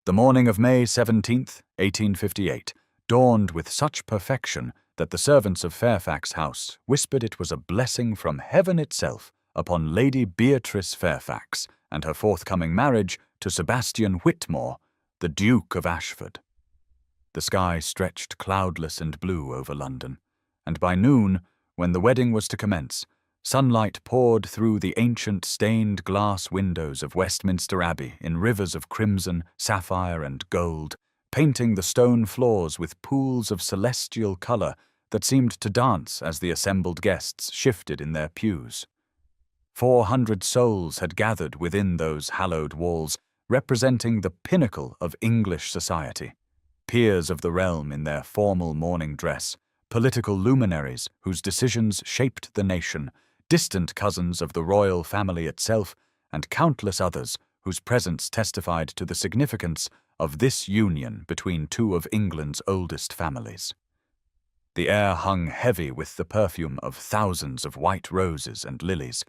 The morning of May 17th, 1858, dawned with such perfection that the servants of Fairfax House whispered it was a blessing from heaven itself upon Lady Beatrice Fairfax and her forthcoming marriage to Sebastian Whitmore, the Duke of Ashford. The sky stretched cloudless and blue over London, and by noon, when the wedding was to commence, sunlight poured through the ancient stained glass windows of Westminster Abbey in rivers of crimson, sapphire, and gold, painting the stone floors with pools of celestial colour that seemed to dance as the assembled guests shifted in their pews. 400 souls had gathered within those hallowed walls, representing the pinnacle of English society, peers of the realm in their formal mourning dress, political luminaries whose decisions shaped the nation, distant cousins of the royal family itself, and countless others whose presence testified to the significance of this union between two of England's oldest families. The air hung heavy with the perfume of thousands of white roses and lilies,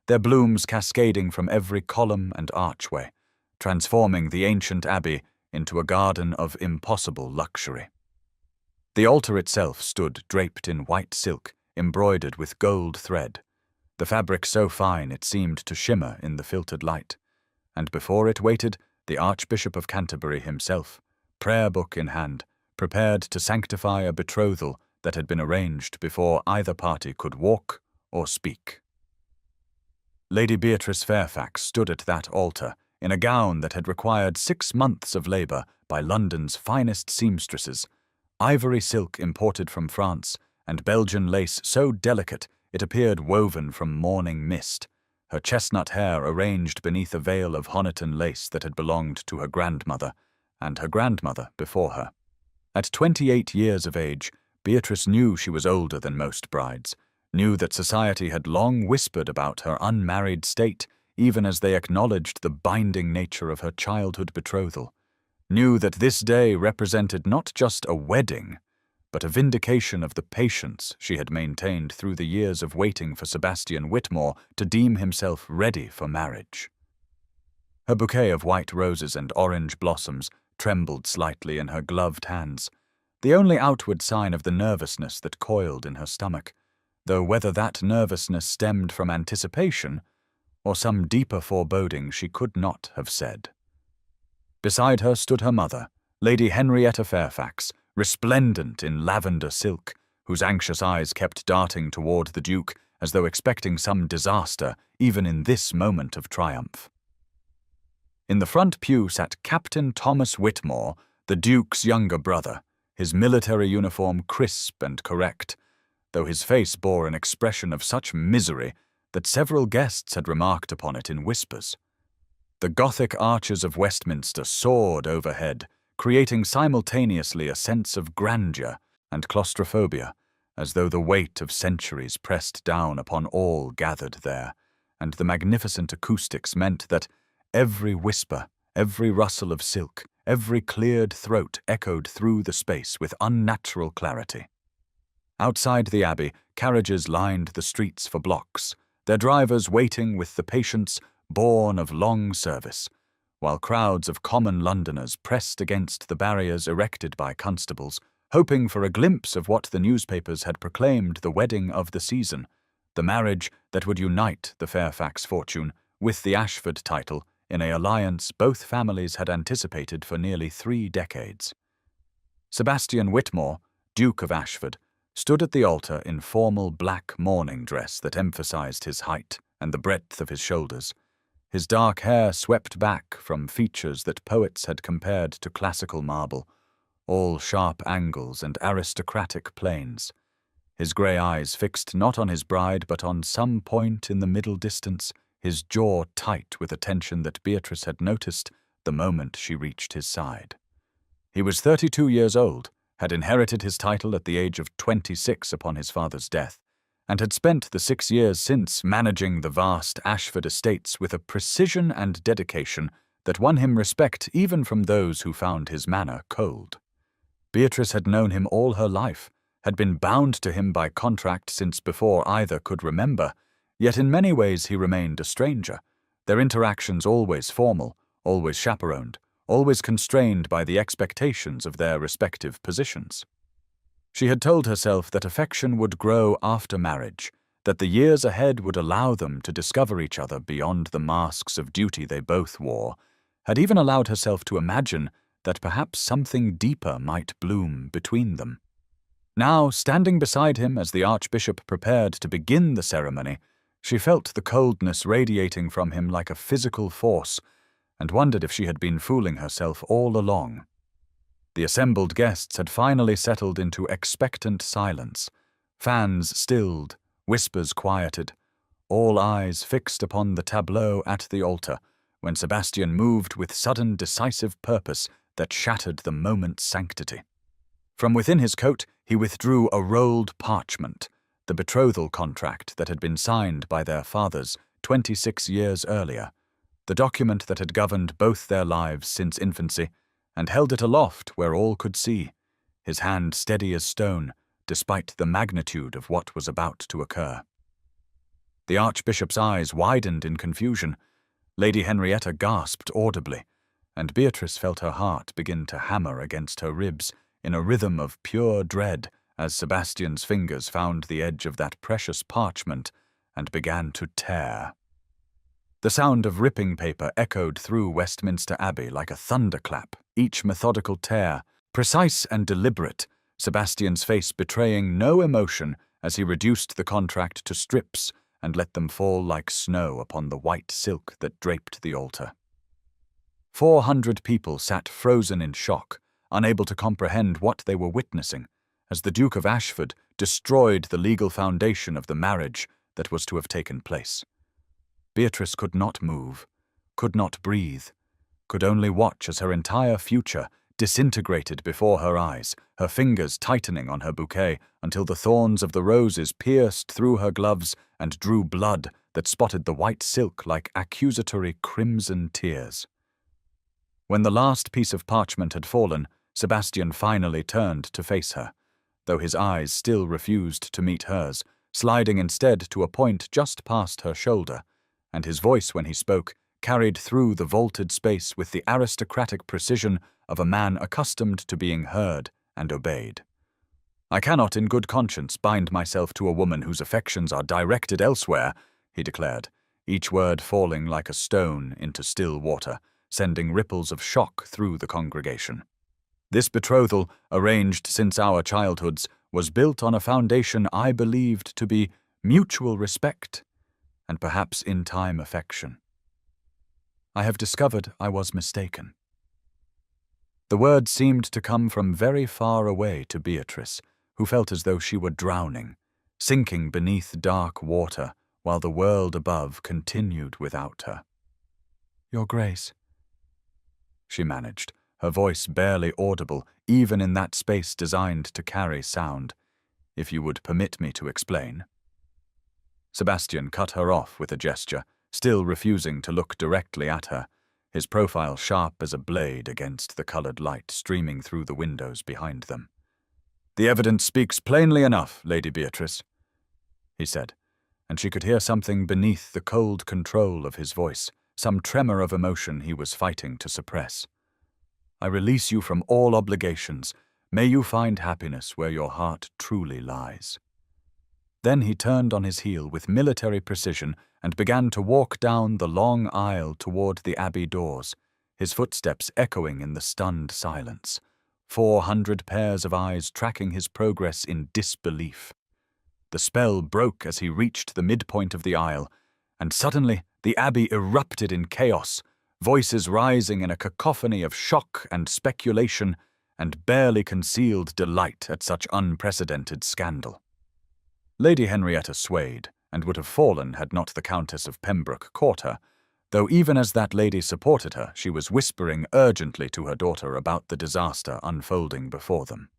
their blooms cascading from every column and archway, transforming the ancient abbey into a garden of impossible luxury. The altar itself stood draped in white silk, embroidered with gold thread, the fabric so fine it seemed to shimmer in the filtered light, and before it waited the Archbishop of Canterbury himself, prayer book in hand, prepared to sanctify a betrothal that had been arranged before either party could walk or speak. Lady Beatrice Fairfax stood at that altar in a gown that had required 6 months of labour by London's finest seamstresses, ivory silk imported from France, and Belgian lace so delicate it appeared woven from morning mist, her chestnut hair arranged beneath a veil of Honiton lace that had belonged to her grandmother, and her grandmother before her. At 28 years of age, Beatrice knew she was older than most brides, knew that society had long whispered about her unmarried state, even as they acknowledged the binding nature of her childhood betrothal, knew that this day represented not just a wedding, but a vindication of the patience she had maintained through the years of waiting for Sebastian Whitmore to deem himself ready for marriage. Her bouquet of white roses and orange blossoms trembled slightly in her gloved hands, the only outward sign of the nervousness that coiled in her stomach, though whether that nervousness stemmed from anticipation or some deeper foreboding she could not have said. Beside her stood her mother, Lady Henrietta Fairfax, resplendent in lavender silk, whose anxious eyes kept darting toward the Duke as though expecting some disaster even in this moment of triumph. In the front pew sat Captain Thomas Whitmore, the Duke's younger brother, his military uniform crisp and correct, though his face bore an expression of such misery that several guests had remarked upon it in whispers. The Gothic arches of Westminster soared overhead, creating simultaneously a sense of grandeur and claustrophobia, as though the weight of centuries pressed down upon all gathered there, and the magnificent acoustics meant that every whisper, every rustle of silk, every cleared throat echoed through the space with unnatural clarity. Outside the Abbey, carriages lined the streets for blocks, their drivers waiting with the patience born of long service, while crowds of common Londoners pressed against the barriers erected by constables, hoping for a glimpse of what the newspapers had proclaimed the wedding of the season, the marriage that would unite the Fairfax fortune with the Ashford title in an alliance both families had anticipated for nearly 3 decades. Sebastian Whitmore, Duke of Ashford, stood at the altar in formal black mourning dress that emphasized his height and the breadth of his shoulders, his dark hair swept back from features that poets had compared to classical marble, all sharp angles and aristocratic planes, his grey eyes fixed not on his bride but on some point in the middle distance, his jaw tight with attention that Beatrice had noticed the moment she reached his side. He was 32 years old, had inherited his title at the age of 26 upon his father's death, and had spent the 6 years since managing the vast Ashford estates with a precision and dedication that won him respect even from those who found his manner cold. Beatrice had known him all her life, had been bound to him by contract since before either could remember, yet in many ways he remained a stranger, their interactions always formal, always chaperoned, always constrained by the expectations of their respective positions. She had told herself that affection would grow after marriage, that the years ahead would allow them to discover each other beyond the masks of duty they both wore, had even allowed herself to imagine that perhaps something deeper might bloom between them. Now, standing beside him as the Archbishop prepared to begin the ceremony, she felt the coldness radiating from him like a physical force, and wondered if she had been fooling herself all along. The assembled guests had finally settled into expectant silence, fans stilled, whispers quieted, all eyes fixed upon the tableau at the altar, when Sebastian moved with sudden decisive purpose that shattered the moment's sanctity. From within his coat he withdrew a rolled parchment, the betrothal contract that had been signed by their fathers 26 years earlier, the document that had governed both their lives since infancy, and held it aloft where all could see, his hand steady as stone, despite the magnitude of what was about to occur. The Archbishop's eyes widened in confusion. Lady Henrietta gasped audibly, and Beatrice felt her heart begin to hammer against her ribs in a rhythm of pure dread as Sebastian's fingers found the edge of that precious parchment and began to tear. The sound of ripping paper echoed through Westminster Abbey like a thunderclap, each methodical tear, precise and deliberate, Sebastian's face betraying no emotion as he reduced the contract to strips and let them fall like snow upon the white silk that draped the altar. 400 people sat frozen in shock, unable to comprehend what they were witnessing, as the Duke of Ashford destroyed the legal foundation of the marriage that was to have taken place. Beatrice could not move, could not breathe, could only watch as her entire future disintegrated before her eyes, her fingers tightening on her bouquet until the thorns of the roses pierced through her gloves and drew blood that spotted the white silk like accusatory crimson tears. When the last piece of parchment had fallen, Sebastian finally turned to face her, though his eyes still refused to meet hers, sliding instead to a point just past her shoulder, and his voice when he spoke carried through the vaulted space with the aristocratic precision of a man accustomed to being heard and obeyed. "I cannot in good conscience bind myself to a woman whose affections are directed elsewhere," he declared, each word falling like a stone into still water, sending ripples of shock through the congregation. "This betrothal, arranged since our childhoods, was built on a foundation I believed to be mutual respect and perhaps in time affection. I have discovered I was mistaken." The words seemed to come from very far away to Beatrice, who felt as though she were drowning, sinking beneath dark water while the world above continued without her. "Your Grace," she managed, her voice barely audible even in that space designed to carry sound. "If you would permit me to explain." Sebastian cut her off with a gesture, still refusing to look directly at her, his profile sharp as a blade against the colored light streaming through the windows behind them. "The evidence speaks plainly enough, Lady Beatrice," he said, and she could hear something beneath the cold control of his voice, some tremor of emotion he was fighting to suppress. "I release you from all obligations. May you find happiness where your heart truly lies." Then he turned on his heel with military precision and began to walk down the long aisle toward the abbey doors, his footsteps echoing in the stunned silence, 400 pairs of eyes tracking his progress in disbelief. The spell broke as he reached the midpoint of the aisle, and suddenly the abbey erupted in chaos, voices rising in a cacophony of shock and speculation and barely concealed delight at such unprecedented scandal. Lady Henrietta swayed, and would have fallen had not the Countess of Pembroke caught her, though even as that lady supported her, she was whispering urgently to her daughter about the disaster unfolding before them.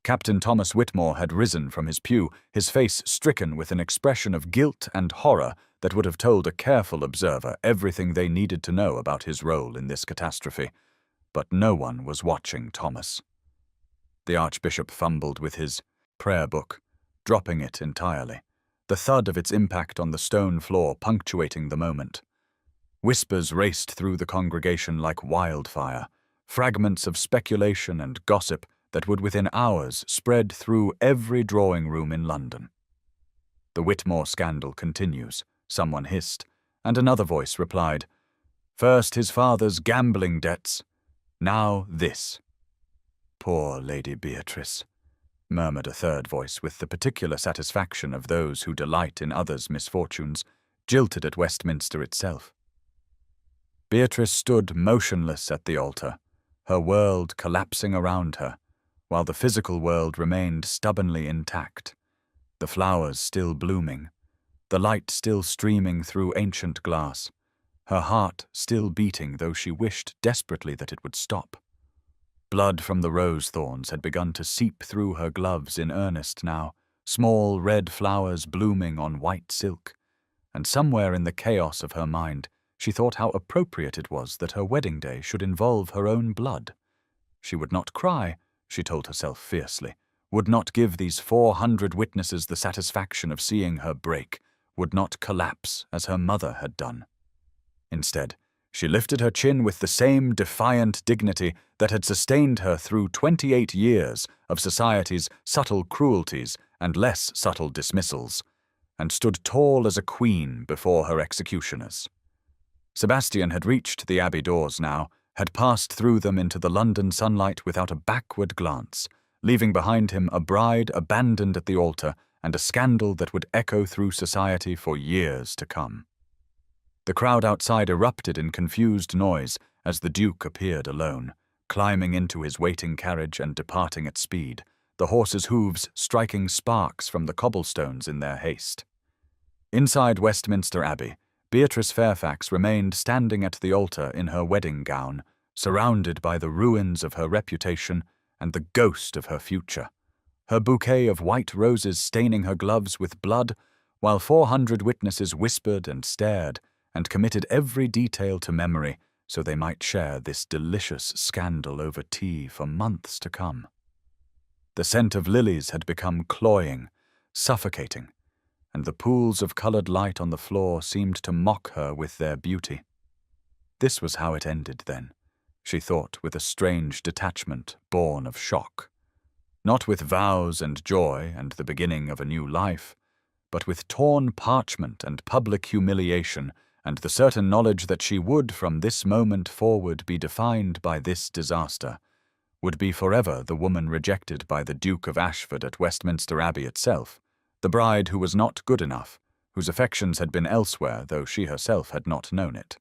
Captain Thomas Whitmore had risen from his pew, his face stricken with an expression of guilt and horror that would have told a careful observer everything they needed to know about his role in this catastrophe, but no one was watching Thomas. The Archbishop fumbled with his prayer book, dropping it entirely, the thud of its impact on the stone floor punctuating the moment. Whispers raced through the congregation like wildfire, fragments of speculation and gossip that would within hours spread through every drawing room in London. "The Whitmore scandal continues," someone hissed, and another voice replied, "First his father's gambling debts, now this." "Poor Lady Beatrice," murmured a third voice with the particular satisfaction of those who delight in others' misfortunes, jilted at Westminster itself. Beatrice stood motionless at the altar, her world collapsing around her, while the physical world remained stubbornly intact, the flowers still blooming, the light still streaming through ancient glass, her heart still beating though she wished desperately that it would stop. Blood from the rose thorns had begun to seep through her gloves in earnest now, small red flowers blooming on white silk, and somewhere in the chaos of her mind she thought how appropriate it was that her wedding day should involve her own blood. She would not cry, she told herself fiercely, would not give these 400 witnesses the satisfaction of seeing her break, would not collapse as her mother had done. Instead, she lifted her chin with the same defiant dignity that had sustained her through 28 years of society's subtle cruelties and less subtle dismissals, and stood tall as a queen before her executioners. Sebastian had reached the Abbey doors now, had passed through them into the London sunlight without a backward glance, leaving behind him a bride abandoned at the altar and a scandal that would echo through society for years to come. The crowd outside erupted in confused noise as the Duke appeared alone, climbing into his waiting carriage and departing at speed, the horses' hooves striking sparks from the cobblestones in their haste. Inside Westminster Abbey, Beatrice Fairfax remained standing at the altar in her wedding gown, surrounded by the ruins of her reputation and the ghost of her future, her bouquet of white roses staining her gloves with blood, while 400 witnesses whispered and stared and committed every detail to memory so they might share this delicious scandal over tea for months to come. The scent of lilies had become cloying, suffocating, and the pools of coloured light on the floor seemed to mock her with their beauty. This was how it ended, then, she thought with a strange detachment born of shock. Not with vows and joy and the beginning of a new life, but with torn parchment and public humiliation and the certain knowledge that she would from this moment forward be defined by this disaster, would be forever the woman rejected by the Duke of Ashford at Westminster Abbey itself, the bride who was not good enough, whose affections had been elsewhere though she herself had not known it.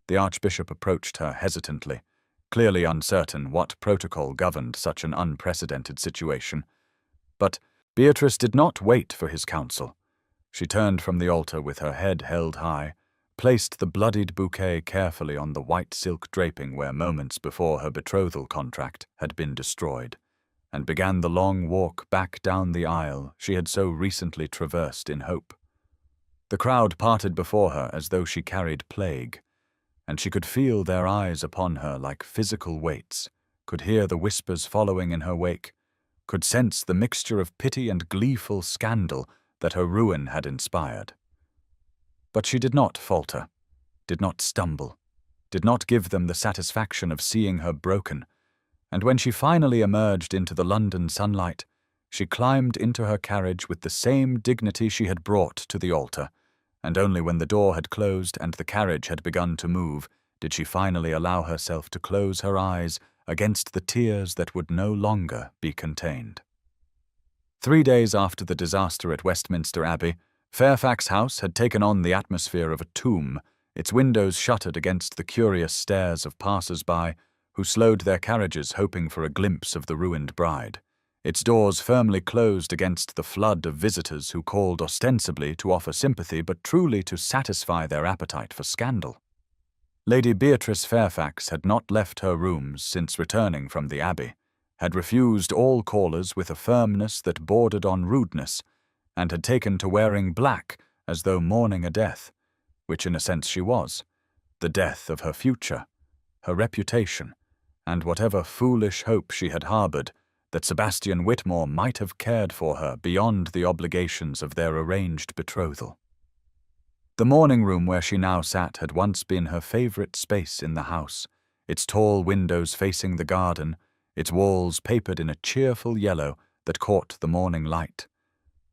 The Archbishop approached her hesitantly, clearly uncertain what protocol governed such an unprecedented situation. But Beatrice did not wait for his counsel. She turned from the altar with her head held high, placed the bloodied bouquet carefully on the white silk draping where moments before her betrothal contract had been destroyed, and began the long walk back down the aisle she had so recently traversed in hope. The crowd parted before her as though she carried plague, and she could feel their eyes upon her like physical weights, could hear the whispers following in her wake, could sense the mixture of pity and gleeful scandal that her ruin had inspired. But she did not falter, did not stumble, did not give them the satisfaction of seeing her broken, and when she finally emerged into the London sunlight, she climbed into her carriage with the same dignity she had brought to the altar, and only when the door had closed and the carriage had begun to move did she finally allow herself to close her eyes against the tears that would no longer be contained. 3 days after the disaster at Westminster Abbey, Fairfax House had taken on the atmosphere of a tomb, its windows shuttered against the curious stares of passers-by who slowed their carriages hoping for a glimpse of the ruined bride, its doors firmly closed against the flood of visitors who called ostensibly to offer sympathy but truly to satisfy their appetite for scandal. Lady Beatrice Fairfax had not left her rooms since returning from the Abbey, had refused all callers with a firmness that bordered on rudeness, and had taken to wearing black as though mourning a death, which in a sense she was, the death of her future, her reputation, and whatever foolish hope she had harboured that Sebastian Whitmore might have cared for her beyond the obligations of their arranged betrothal. The morning room where she now sat had once been her favourite space in the house, its tall windows facing the garden, its walls papered in a cheerful yellow that caught the morning light.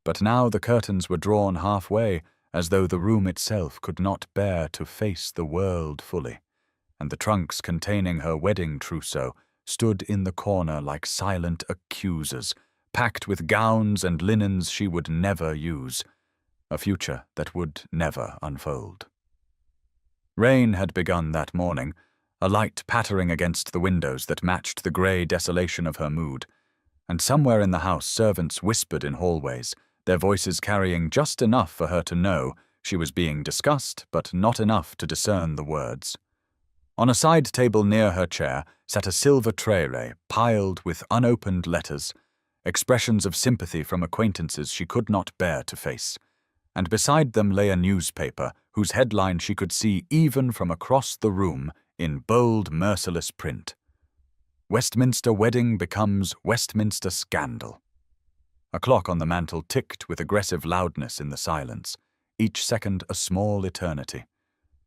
But now the curtains were drawn halfway, as though the room itself could not bear to face the world fully, and the trunks containing her wedding trousseau stood in the corner like silent accusers, packed with gowns and linens she would never use, a future that would never unfold. Rain had begun that morning, a light pattering against the windows that matched the grey desolation of her mood, and somewhere in the house servants whispered in hallways, their voices carrying just enough for her to know she was being discussed, but not enough to discern the words. On a side table near her chair sat a silver tray piled with unopened letters, expressions of sympathy from acquaintances she could not bear to face, and beside them lay a newspaper whose headline she could see even from across the room in bold, merciless print. Westminster wedding becomes Westminster scandal. A clock on the mantel ticked with aggressive loudness in the silence, each second a small eternity,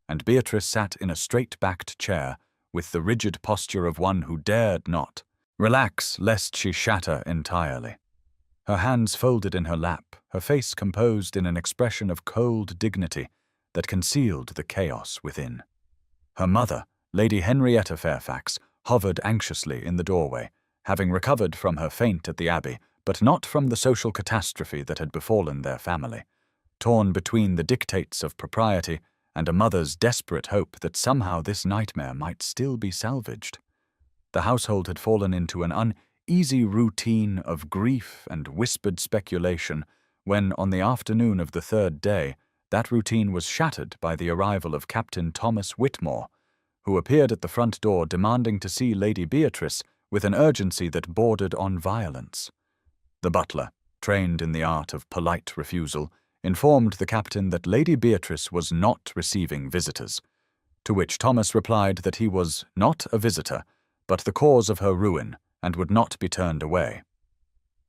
and Beatrice sat in a straight-backed chair with the rigid posture of one who dared not relax lest she shatter entirely. Her hands folded in her lap, her face composed in an expression of cold dignity that concealed the chaos within. Her mother, Lady Henrietta Fairfax, hovered anxiously in the doorway, having recovered from her faint at the Abbey, but not from the social catastrophe that had befallen their family, torn between the dictates of propriety and a mother's desperate hope that somehow this nightmare might still be salvaged. The household had fallen into an uneasy routine of grief and whispered speculation when, on the afternoon of the third day, that routine was shattered by the arrival of Captain Thomas Whitmore, who appeared at the front door demanding to see Lady Beatrice with an urgency that bordered on violence. The butler, trained in the art of polite refusal, informed the captain that Lady Beatrice was not receiving visitors, to which Thomas replied that he was not a visitor, but the cause of her ruin, and would not be turned away,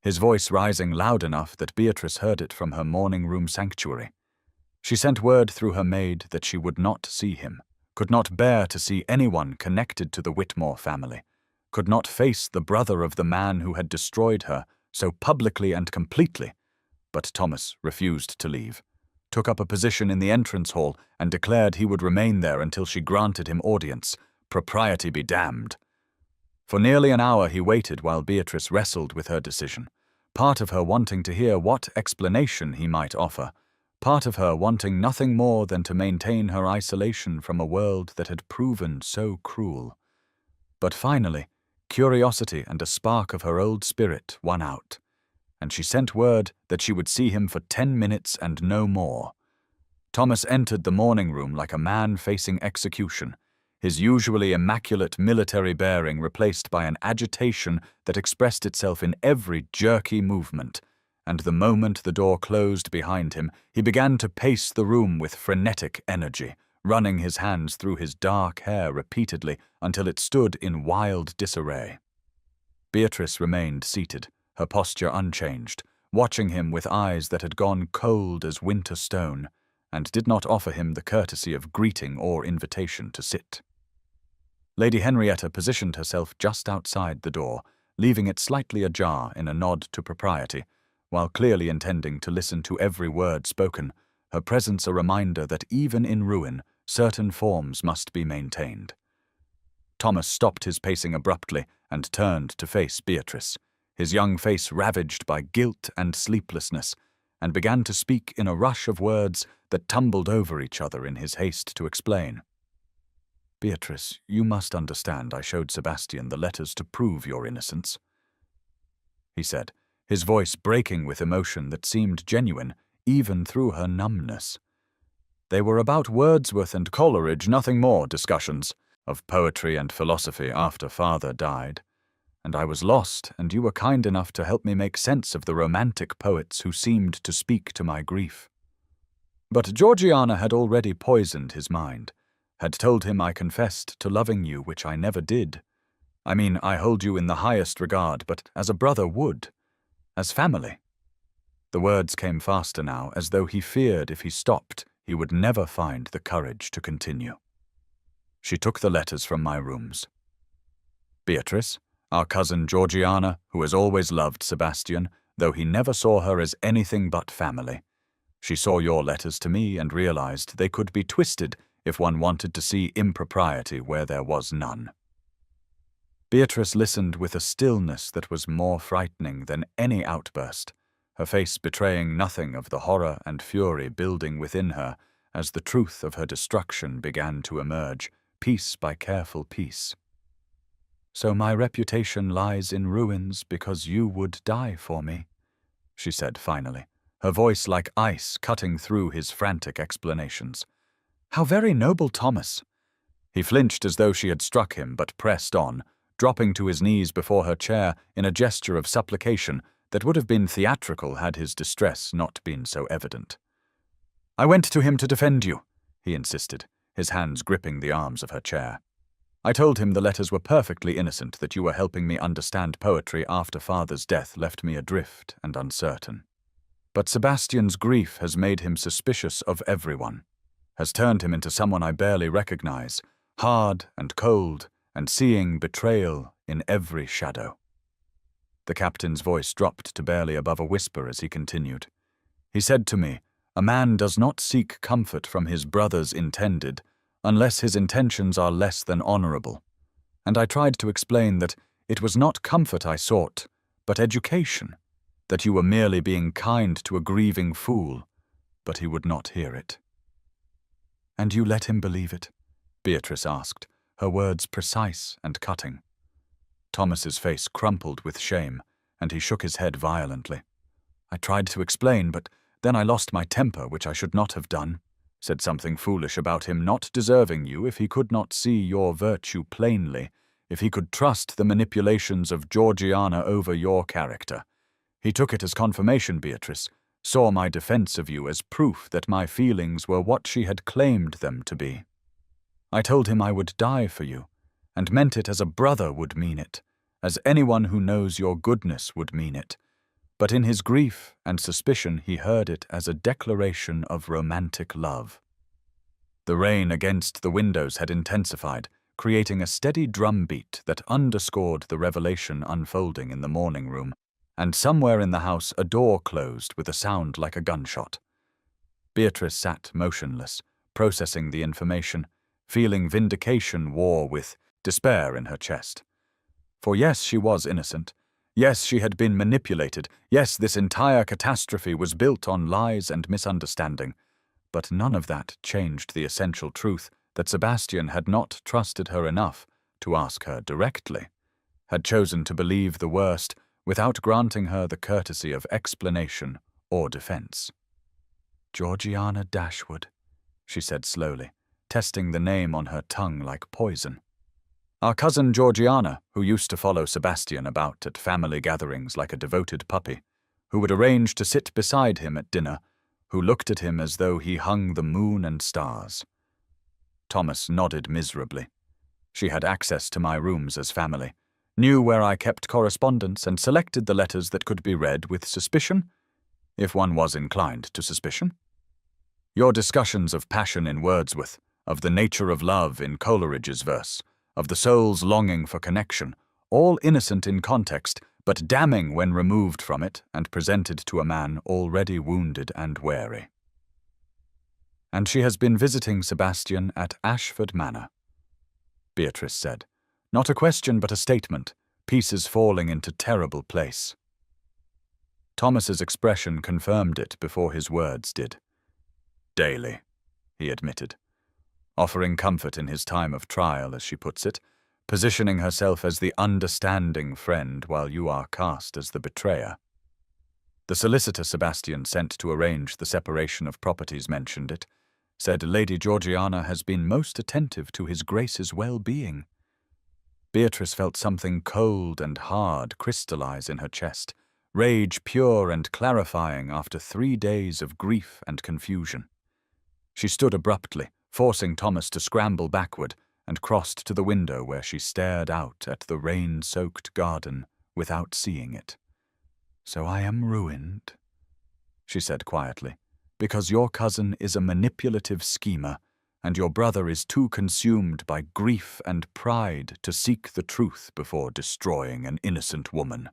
his voice rising loud enough that Beatrice heard it from her morning-room sanctuary. She sent word through her maid that she would not see him, could not bear to see anyone connected to the Whitmore family, could not face the brother of the man who had destroyed her so publicly and completely. But Thomas refused to leave, took up a position in the entrance hall, and declared he would remain there until she granted him audience. Propriety be damned. For nearly an hour he waited while Beatrice wrestled with her decision, part of her wanting to hear what explanation he might offer, part of her wanting nothing more than to maintain her isolation from a world that had proven so cruel. But finally, curiosity and a spark of her old spirit won out, and she sent word that she would see him for 10 minutes and no more. Thomas entered the morning room like a man facing execution, his usually immaculate military bearing replaced by an agitation that expressed itself in every jerky movement, and the moment the door closed behind him, he began to pace the room with frenetic energy, running his hands through his dark hair repeatedly until it stood in wild disarray. Beatrice remained seated, her posture unchanged, watching him with eyes that had gone cold as winter stone, and did not offer him the courtesy of greeting or invitation to sit. Lady Henrietta positioned herself just outside the door, leaving it slightly ajar in a nod to propriety, while clearly intending to listen to every word spoken, her presence a reminder that even in ruin, certain forms must be maintained. Thomas stopped his pacing abruptly and turned to face Beatrice, his young face ravaged by guilt and sleeplessness, and began to speak in a rush of words that tumbled over each other in his haste to explain. "Beatrice, you must understand I showed Sebastian the letters to prove your innocence," he said, his voice breaking with emotion that seemed genuine even through her numbness. "They were about Wordsworth and Coleridge, nothing more, discussions of poetry and philosophy after father died, and I was lost, and you were kind enough to help me make sense of the romantic poets who seemed to speak to my grief. But Georgiana had already poisoned his mind, had told him I confessed to loving you, which I never did. I mean, I hold you in the highest regard, but as a brother would, as family." The words came faster now, as though he feared if he stopped, he would never find the courage to continue. She took the letters from my rooms. Beatrice, our cousin Georgiana, who has always loved Sebastian, though he never saw her as anything but family. She saw your letters to me and realized they could be twisted if one wanted to see impropriety where there was none. Beatrice listened with a stillness that was more frightening than any outburst, her face betraying nothing of the horror and fury building within her as the truth of her destruction began to emerge, piece by careful piece. "So my reputation lies in ruins because you would die for me," she said finally, her voice like ice cutting through his frantic explanations. "How very noble, Thomas!" He flinched as though she had struck him, but pressed on, dropping to his knees before her chair in a gesture of supplication that would have been theatrical had his distress not been so evident. "I went to him to defend you," he insisted, his hands gripping the arms of her chair. "I told him the letters were perfectly innocent, that you were helping me understand poetry after father's death left me adrift and uncertain. But Sebastian's grief has made him suspicious of everyone, has turned him into someone I barely recognize, hard and cold, and seeing betrayal in every shadow." The captain's voice dropped to barely above a whisper as he continued. "He said to me, 'A man does not seek comfort from his brother's intended, unless his intentions are less than honorable.' And I tried to explain that it was not comfort I sought, but education, that you were merely being kind to a grieving fool, but he would not hear it." "And you let him believe it?" Beatrice asked, her words precise and cutting. Thomas's face crumpled with shame, and he shook his head violently. "I tried to explain, but then I lost my temper, which I should not have done. Said something foolish about him not deserving you if he could not see your virtue plainly, if he could trust the manipulations of Georgiana over your character. He took it as confirmation, Beatrice, saw my defense of you as proof that my feelings were what she had claimed them to be. I told him I would die for you, and meant it as a brother would mean it, as anyone who knows your goodness would mean it. But in his grief and suspicion he heard it as a declaration of romantic love." The rain against the windows had intensified, creating a steady drumbeat that underscored the revelation unfolding in the morning room, and somewhere in the house a door closed with a sound like a gunshot. Beatrice sat motionless, processing the information, feeling vindication war with despair in her chest. For yes, she was innocent. Yes, she had been manipulated. Yes, this entire catastrophe was built on lies and misunderstanding. But none of that changed the essential truth that Sebastian had not trusted her enough to ask her directly, had chosen to believe the worst without granting her the courtesy of explanation or defense. "Georgiana Dashwood," she said slowly, testing the name on her tongue like poison. "Our cousin Georgiana, who used to follow Sebastian about at family gatherings like a devoted puppy, who would arrange to sit beside him at dinner, who looked at him as though he hung the moon and stars." Thomas nodded miserably. "She had access to my rooms as family, knew where I kept correspondence, and selected the letters that could be read with suspicion, if one was inclined to suspicion. Your discussions of passion in Wordsworth, of the nature of love in Coleridge's verse, of the soul's longing for connection, all innocent in context, but damning when removed from it and presented to a man already wounded and wary. And she has been visiting Sebastian at Ashford Manor," Beatrice said. "Not a question but a statement, pieces falling into terrible place." Thomas's expression confirmed it before his words did. "Daily," he admitted, offering comfort in his time of trial, as she puts it, positioning herself as the understanding friend while you are cast as the betrayer. The solicitor Sebastian sent to arrange the separation of properties mentioned it, said Lady Georgiana has been most attentive to his Grace's well-being. Beatrice felt something cold and hard crystallize in her chest, rage pure and clarifying after 3 days of grief and confusion. She stood abruptly, forcing Thomas to scramble backward, and crossed to the window where she stared out at the rain-soaked garden without seeing it. "So I am ruined," she said quietly, because your cousin is a manipulative schemer, and your brother is too consumed by grief and pride to seek the truth before destroying an innocent woman."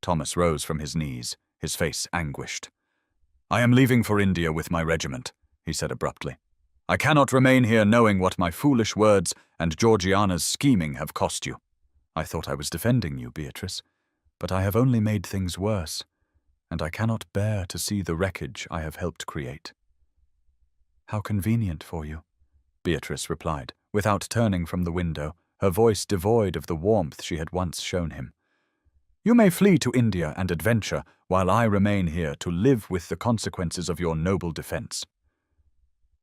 Thomas rose from his knees, his face anguished. "I am leaving for India with my regiment," he said abruptly. "I cannot remain here knowing what my foolish words and Georgiana's scheming have cost you." "I thought I was defending you, Beatrice, but I have only made things worse, and I cannot bear to see the wreckage I have helped create." "How convenient for you," Beatrice replied, without turning from the window, her voice devoid of the warmth she had once shown him. "You may flee to India and adventure, while I remain here to live with the consequences of your noble defense."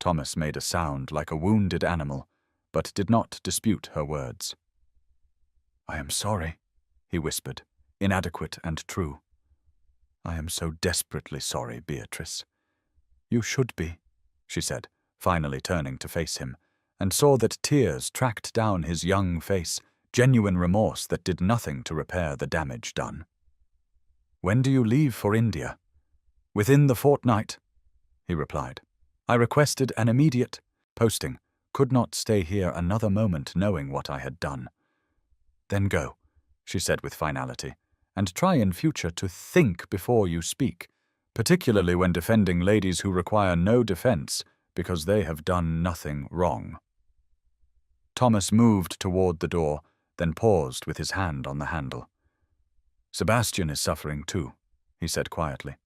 Thomas made a sound like a wounded animal, but did not dispute her words. "I am sorry," he whispered, inadequate and true. "I am so desperately sorry, Beatrice." "You should be," she said, finally turning to face him, and saw that tears tracked down his young face, genuine remorse that did nothing to repair the damage done. "When do you leave for India?" "Within the fortnight," he replied. "I requested an immediate posting, could not stay here another moment knowing what I had done." "Then go," she said with finality, "and try in future to think before you speak, particularly when defending ladies who require no defense because they have done nothing wrong." Thomas moved toward the door, then paused with his hand on the handle. "Sebastian is suffering too," he said quietly.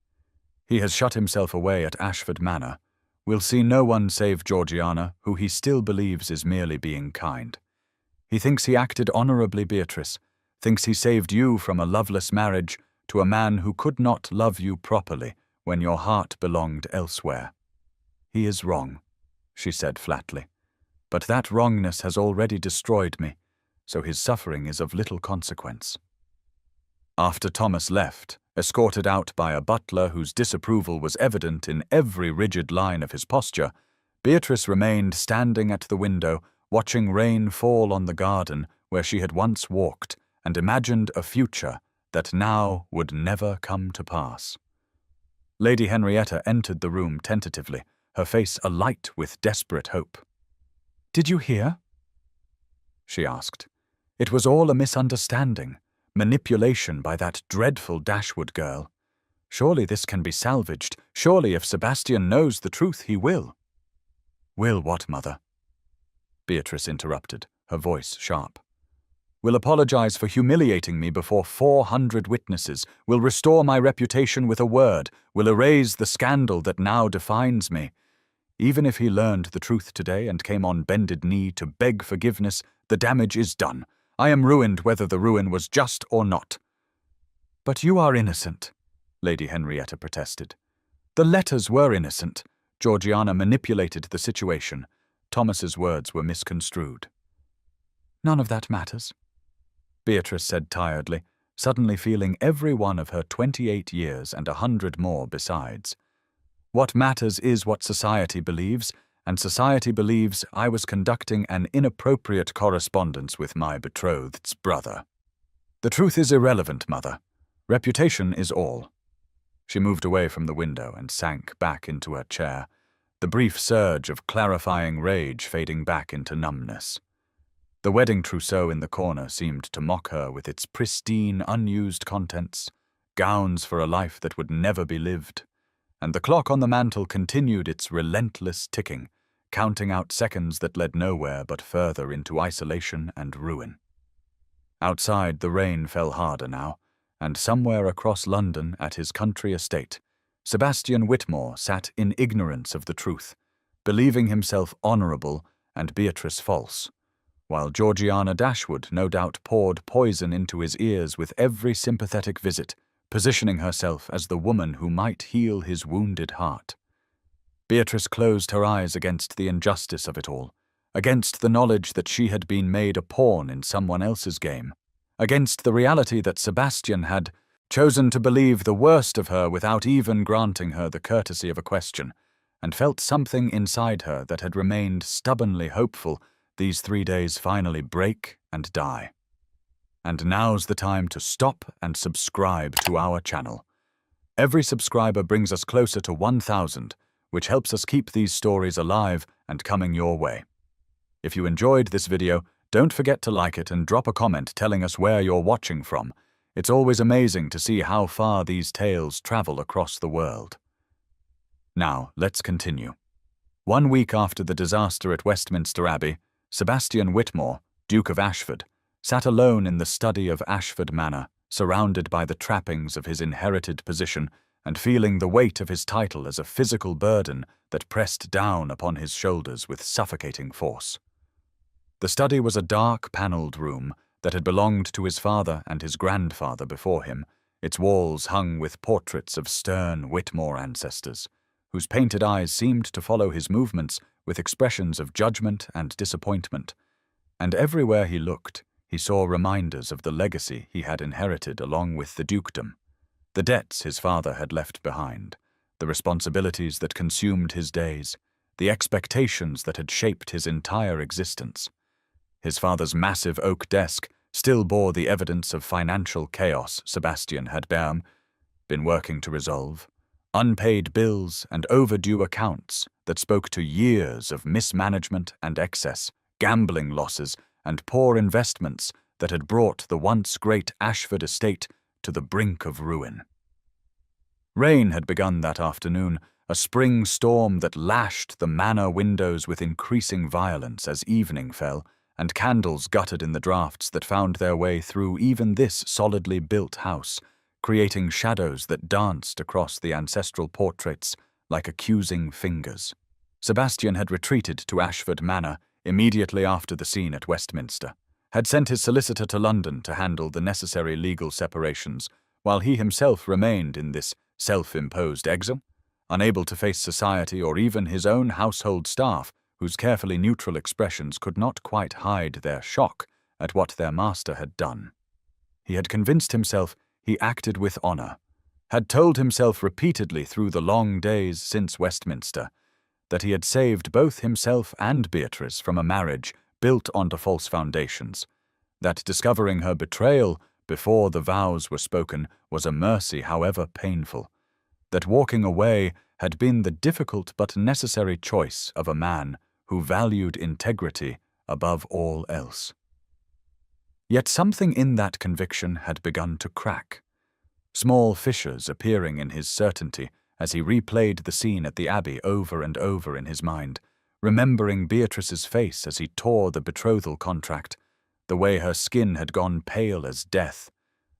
"He has shut himself away at Ashford Manor, will see no one save Georgiana, who he still believes is merely being kind. He thinks he acted honorably, Beatrice, thinks he saved you from a loveless marriage to a man who could not love you properly when your heart belonged elsewhere. He is wrong," she said flatly, "but that wrongness has already destroyed me, so his suffering is of little consequence." After Thomas left, escorted out by a butler whose disapproval was evident in every rigid line of his posture, Beatrice remained standing at the window, watching rain fall on the garden where she had once walked, and imagined a future that now would never come to pass. Lady Henrietta entered the room tentatively, her face alight with desperate hope. "Did you hear?" she asked. "It was all a misunderstanding, manipulation by that dreadful Dashwood girl. Surely this can be salvaged. Surely if Sebastian knows the truth, he will." "Will what, mother?" Beatrice interrupted, her voice sharp. "Will apologize for humiliating me before 400 witnesses, will restore my reputation with a word, will erase the scandal that now defines me. Even if he learned the truth today and came on bended knee to beg forgiveness, the damage is done. I am ruined whether the ruin was just or not." "But you are innocent," Lady Henrietta protested. "The letters were innocent. Georgiana manipulated the situation. Thomas's words were misconstrued." "None of that matters," Beatrice said tiredly, suddenly feeling every one of her 28 years and 100 more besides. "What matters is what society believes, and society believes I was conducting an inappropriate correspondence with my betrothed's brother. The truth is irrelevant, mother. Reputation is all." She moved away from the window and sank back into her chair, the brief surge of clarifying rage fading back into numbness. The wedding trousseau in the corner seemed to mock her with its pristine, unused contents, gowns for a life that would never be lived, and the clock on the mantel continued its relentless ticking, counting out seconds that led nowhere but further into isolation and ruin. Outside, the rain fell harder now, and somewhere across London at his country estate, Sebastian Whitmore sat in ignorance of the truth, believing himself honourable and Beatrice false, while Georgiana Dashwood no doubt poured poison into his ears with every sympathetic visit, positioning herself as the woman who might heal his wounded heart. Beatrice closed her eyes against the injustice of it all, against the knowledge that she had been made a pawn in someone else's game, against the reality that Sebastian had chosen to believe the worst of her without even granting her the courtesy of a question, and felt something inside her that had remained stubbornly hopeful these 3 days finally break and die. And now's the time to stop and subscribe to our channel. Every subscriber brings us closer to 1,000, which helps us keep these stories alive and coming your way. If you enjoyed this video, don't forget to like it and drop a comment telling us where you're watching from. It's always amazing to see how far these tales travel across the world. Now, let's continue. 1 week after the disaster at Westminster Abbey, Sebastian Whitmore, Duke of Ashford, sat alone in the study of Ashford Manor, surrounded by the trappings of his inherited position and feeling the weight of his title as a physical burden that pressed down upon his shoulders with suffocating force. The study was a dark, panelled room that had belonged to his father and his grandfather before him, its walls hung with portraits of stern Whitmore ancestors, whose painted eyes seemed to follow his movements with expressions of judgment and disappointment. And everywhere he looked, he saw reminders of the legacy he had inherited along with the dukedom, the debts his father had left behind, the responsibilities that consumed his days, the expectations that had shaped his entire existence. His father's massive oak desk still bore the evidence of financial chaos Sebastian had been working to resolve, unpaid bills and overdue accounts that spoke to years of mismanagement and excess, gambling losses and poor investments that had brought the once great Ashford estate to the brink of ruin. Rain had begun that afternoon, a spring storm that lashed the manor windows with increasing violence as evening fell, and candles guttered in the draughts that found their way through even this solidly built house, creating shadows that danced across the ancestral portraits like accusing fingers. Sebastian had retreated to Ashford Manor immediately after the scene at Westminster, had sent his solicitor to London to handle the necessary legal separations, while he himself remained in this self-imposed exile, unable to face society or even his own household staff, whose carefully neutral expressions could not quite hide their shock at what their master had done. He had convinced himself he acted with honor, had told himself repeatedly through the long days since Westminster that he had saved both himself and Beatrice from a marriage built onto false foundations, that discovering her betrayal before the vows were spoken was a mercy however painful, that walking away had been the difficult but necessary choice of a man who valued integrity above all else. Yet something in that conviction had begun to crack, small fissures appearing in his certainty as he replayed the scene at the Abbey over and over in his mind, remembering Beatrice's face as he tore the betrothal contract, the way her skin had gone pale as death,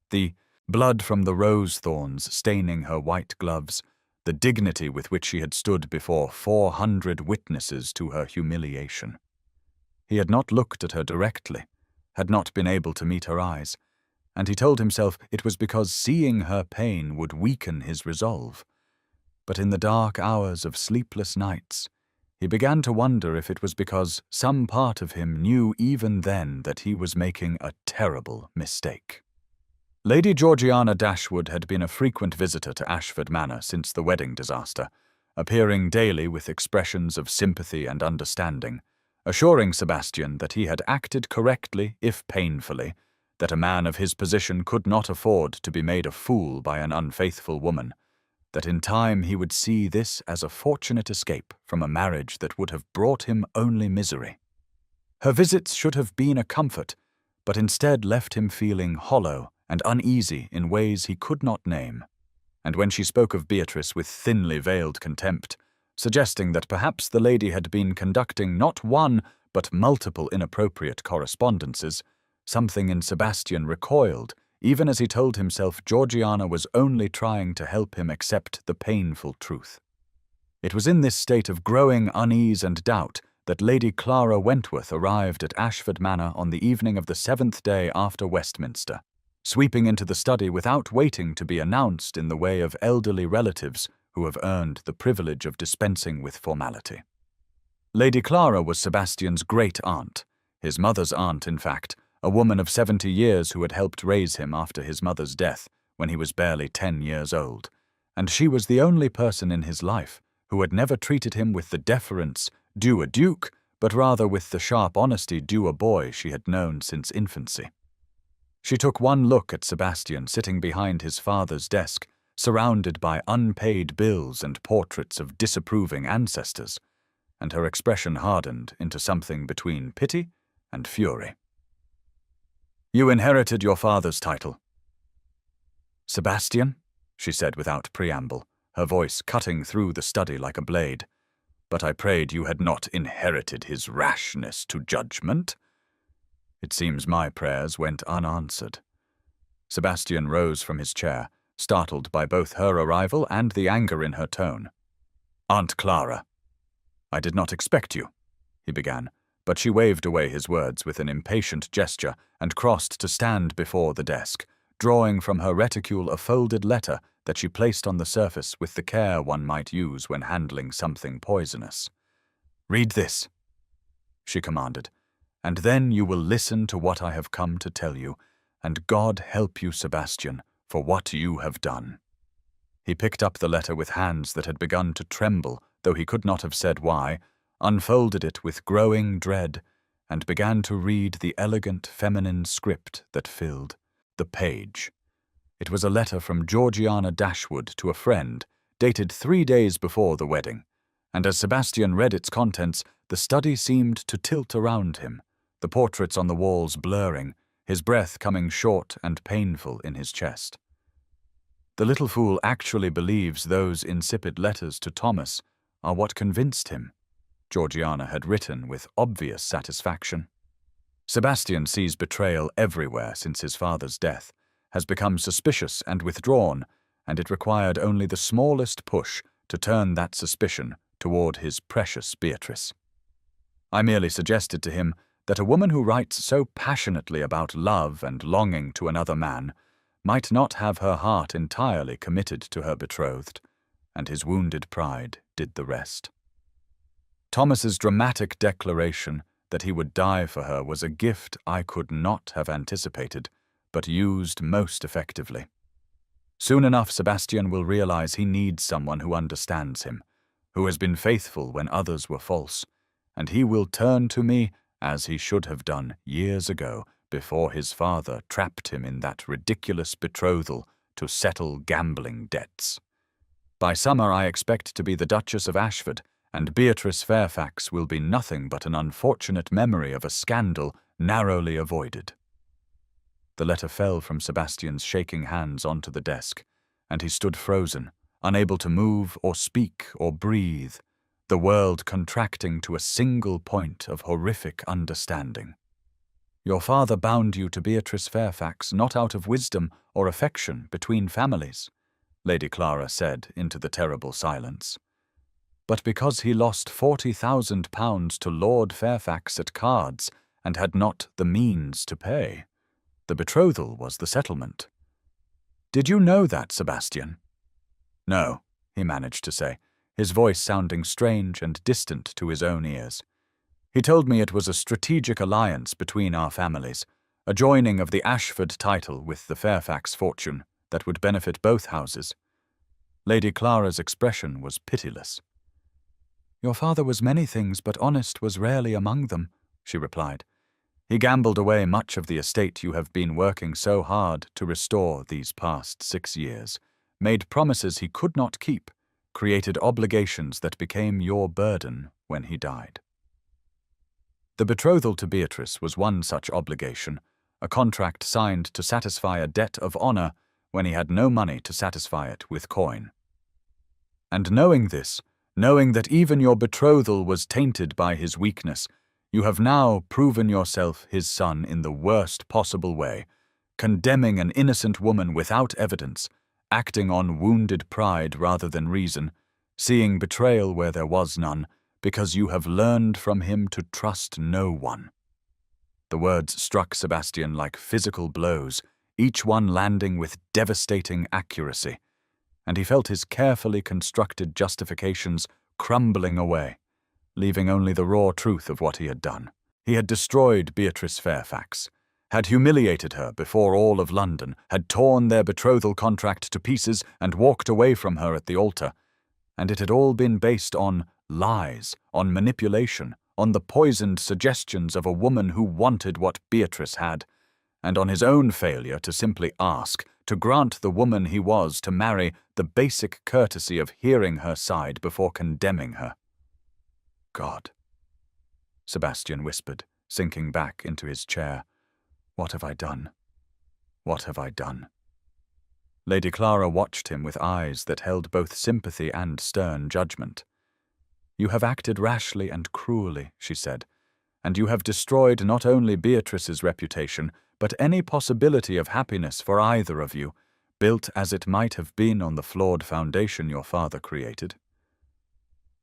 the blood from the rose thorns staining her white gloves, the dignity with which she had stood before 400 witnesses to her humiliation. He had not looked at her directly, had not been able to meet her eyes, and he told himself it was because seeing her pain would weaken his resolve. But in the dark hours of sleepless nights, he began to wonder if it was because some part of him knew even then that he was making a terrible mistake. Lady Georgiana Dashwood had been a frequent visitor to Ashford Manor since the wedding disaster, appearing daily with expressions of sympathy and understanding, assuring Sebastian that he had acted correctly if painfully, that a man of his position could not afford to be made a fool by an unfaithful woman, that in time he would see this as a fortunate escape from a marriage that would have brought him only misery. Her visits should have been a comfort, but instead left him feeling hollow and uneasy in ways he could not name, and when she spoke of Beatrice with thinly veiled contempt, suggesting that perhaps the lady had been conducting not one but multiple inappropriate correspondences, something in Sebastian recoiled, even as he told himself Georgiana was only trying to help him accept the painful truth. It was in this state of growing unease and doubt that Lady Clara Wentworth arrived at Ashford Manor on the evening of the 7th day after Westminster, sweeping into the study without waiting to be announced in the way of elderly relatives who have earned the privilege of dispensing with formality. Lady Clara was Sebastian's great-aunt, his mother's aunt, in fact, a woman of 70 years who had helped raise him after his mother's death when he was barely 10 years old, and she was the only person in his life who had never treated him with the deference due a duke, but rather with the sharp honesty due a boy she had known since infancy. She took one look at Sebastian sitting behind his father's desk, surrounded by unpaid bills and portraits of disapproving ancestors, and her expression hardened into something between pity and fury. "You inherited your father's title." "Sebastian," she said without preamble, her voice cutting through the study like a blade, "but I prayed you had not inherited his rashness to judgment." It seems my prayers went unanswered. Sebastian rose from his chair, startled by both her arrival and the anger in her tone. "Aunt Clara." "I did not expect you," he began, but she waved away his words with an impatient gesture and crossed to stand before the desk, drawing from her reticule a folded letter that she placed on the surface with the care one might use when handling something poisonous. "Read this," she commanded, "and then you will listen to what I have come to tell you, and God help you, Sebastian, for what you have done." He picked up the letter with hands that had begun to tremble, though he could not have said why, unfolded it with growing dread, and began to read the elegant feminine script that filled the page. It was a letter from Georgiana Dashwood to a friend, dated 3 days before the wedding, and as Sebastian read its contents, the study seemed to tilt around him, the portraits on the walls blurring, his breath coming short and painful in his chest. The little fool actually believes those insipid letters to Thomas are what convinced him, Georgiana had written with obvious satisfaction. Sebastian sees betrayal everywhere since his father's death, has become suspicious and withdrawn, and it required only the smallest push to turn that suspicion toward his precious Beatrice. I merely suggested to him that a woman who writes so passionately about love and longing to another man might not have her heart entirely committed to her betrothed, and his wounded pride did the rest. Thomas's dramatic declaration that he would die for her was a gift I could not have anticipated, but used most effectively. Soon enough, Sebastian will realize he needs someone who understands him, who has been faithful when others were false, and he will turn to me as he should have done years ago before his father trapped him in that ridiculous betrothal to settle gambling debts. By summer I expect to be the Duchess of Ashford, and Beatrice Fairfax will be nothing but an unfortunate memory of a scandal narrowly avoided. The letter fell from Sebastian's shaking hands onto the desk, and he stood frozen, unable to move or speak or breathe, the world contracting to a single point of horrific understanding. "Your father bound you to Beatrice Fairfax not out of wisdom or affection between families," Lady Clara said into the terrible silence, "but because he lost £40,000 to Lord Fairfax at cards and had not the means to pay. The betrothal was the settlement. Did you know that, Sebastian?" "No," he managed to say, his voice sounding strange and distant to his own ears. "He told me it was a strategic alliance between our families, a joining of the Ashford title with the Fairfax fortune that would benefit both houses." Lady Clara's expression was pitiless. "Your father was many things, but honest was rarely among them," she replied. "He gambled away much of the estate you have been working so hard to restore these past 6 years, made promises he could not keep, created obligations that became your burden when he died." The betrothal to Beatrice was one such obligation, a contract signed to satisfy a debt of honor when he had no money to satisfy it with coin. And knowing this, knowing that even your betrothal was tainted by his weakness, you have now proven yourself his son in the worst possible way, condemning an innocent woman without evidence, acting on wounded pride rather than reason, seeing betrayal where there was none, because you have learned from him to trust no one. The words struck Sebastian like physical blows, each one landing with devastating accuracy, and he felt his carefully constructed justifications crumbling away, leaving only the raw truth of what he had done. He had destroyed Beatrice Fairfax, had humiliated her before all of London, had torn their betrothal contract to pieces and walked away from her at the altar, and it had all been based on lies, on manipulation, on the poisoned suggestions of a woman who wanted what Beatrice had, and on his own failure to simply ask, to grant the woman he was to marry the basic courtesy of hearing her side before condemning her. God, Sebastian whispered, sinking back into his chair. What have I done? What have I done? Lady Clara watched him with eyes that held both sympathy and stern judgment. You have acted rashly and cruelly, she said, and you have destroyed not only Beatrice's reputation, but any possibility of happiness for either of you, built as it might have been on the flawed foundation your father created.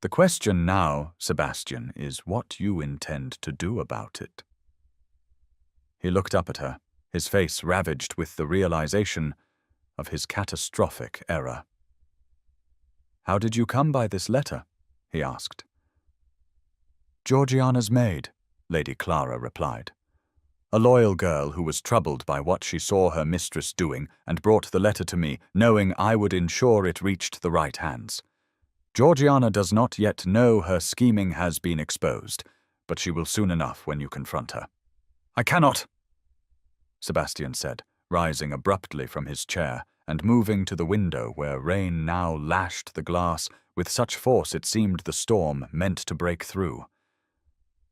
The question now, Sebastian, is what you intend to do about it. He looked up at her, his face ravaged with the realization of his catastrophic error. How did you come by this letter? He asked. Georgiana's maid, Lady Clara replied. A loyal girl who was troubled by what she saw her mistress doing and brought the letter to me, knowing I would ensure it reached the right hands. Georgiana does not yet know her scheming has been exposed, but she will soon enough when you confront her. I cannot, Sebastian said, rising abruptly from his chair and moving to the window where rain now lashed the glass with such force it seemed the storm meant to break through.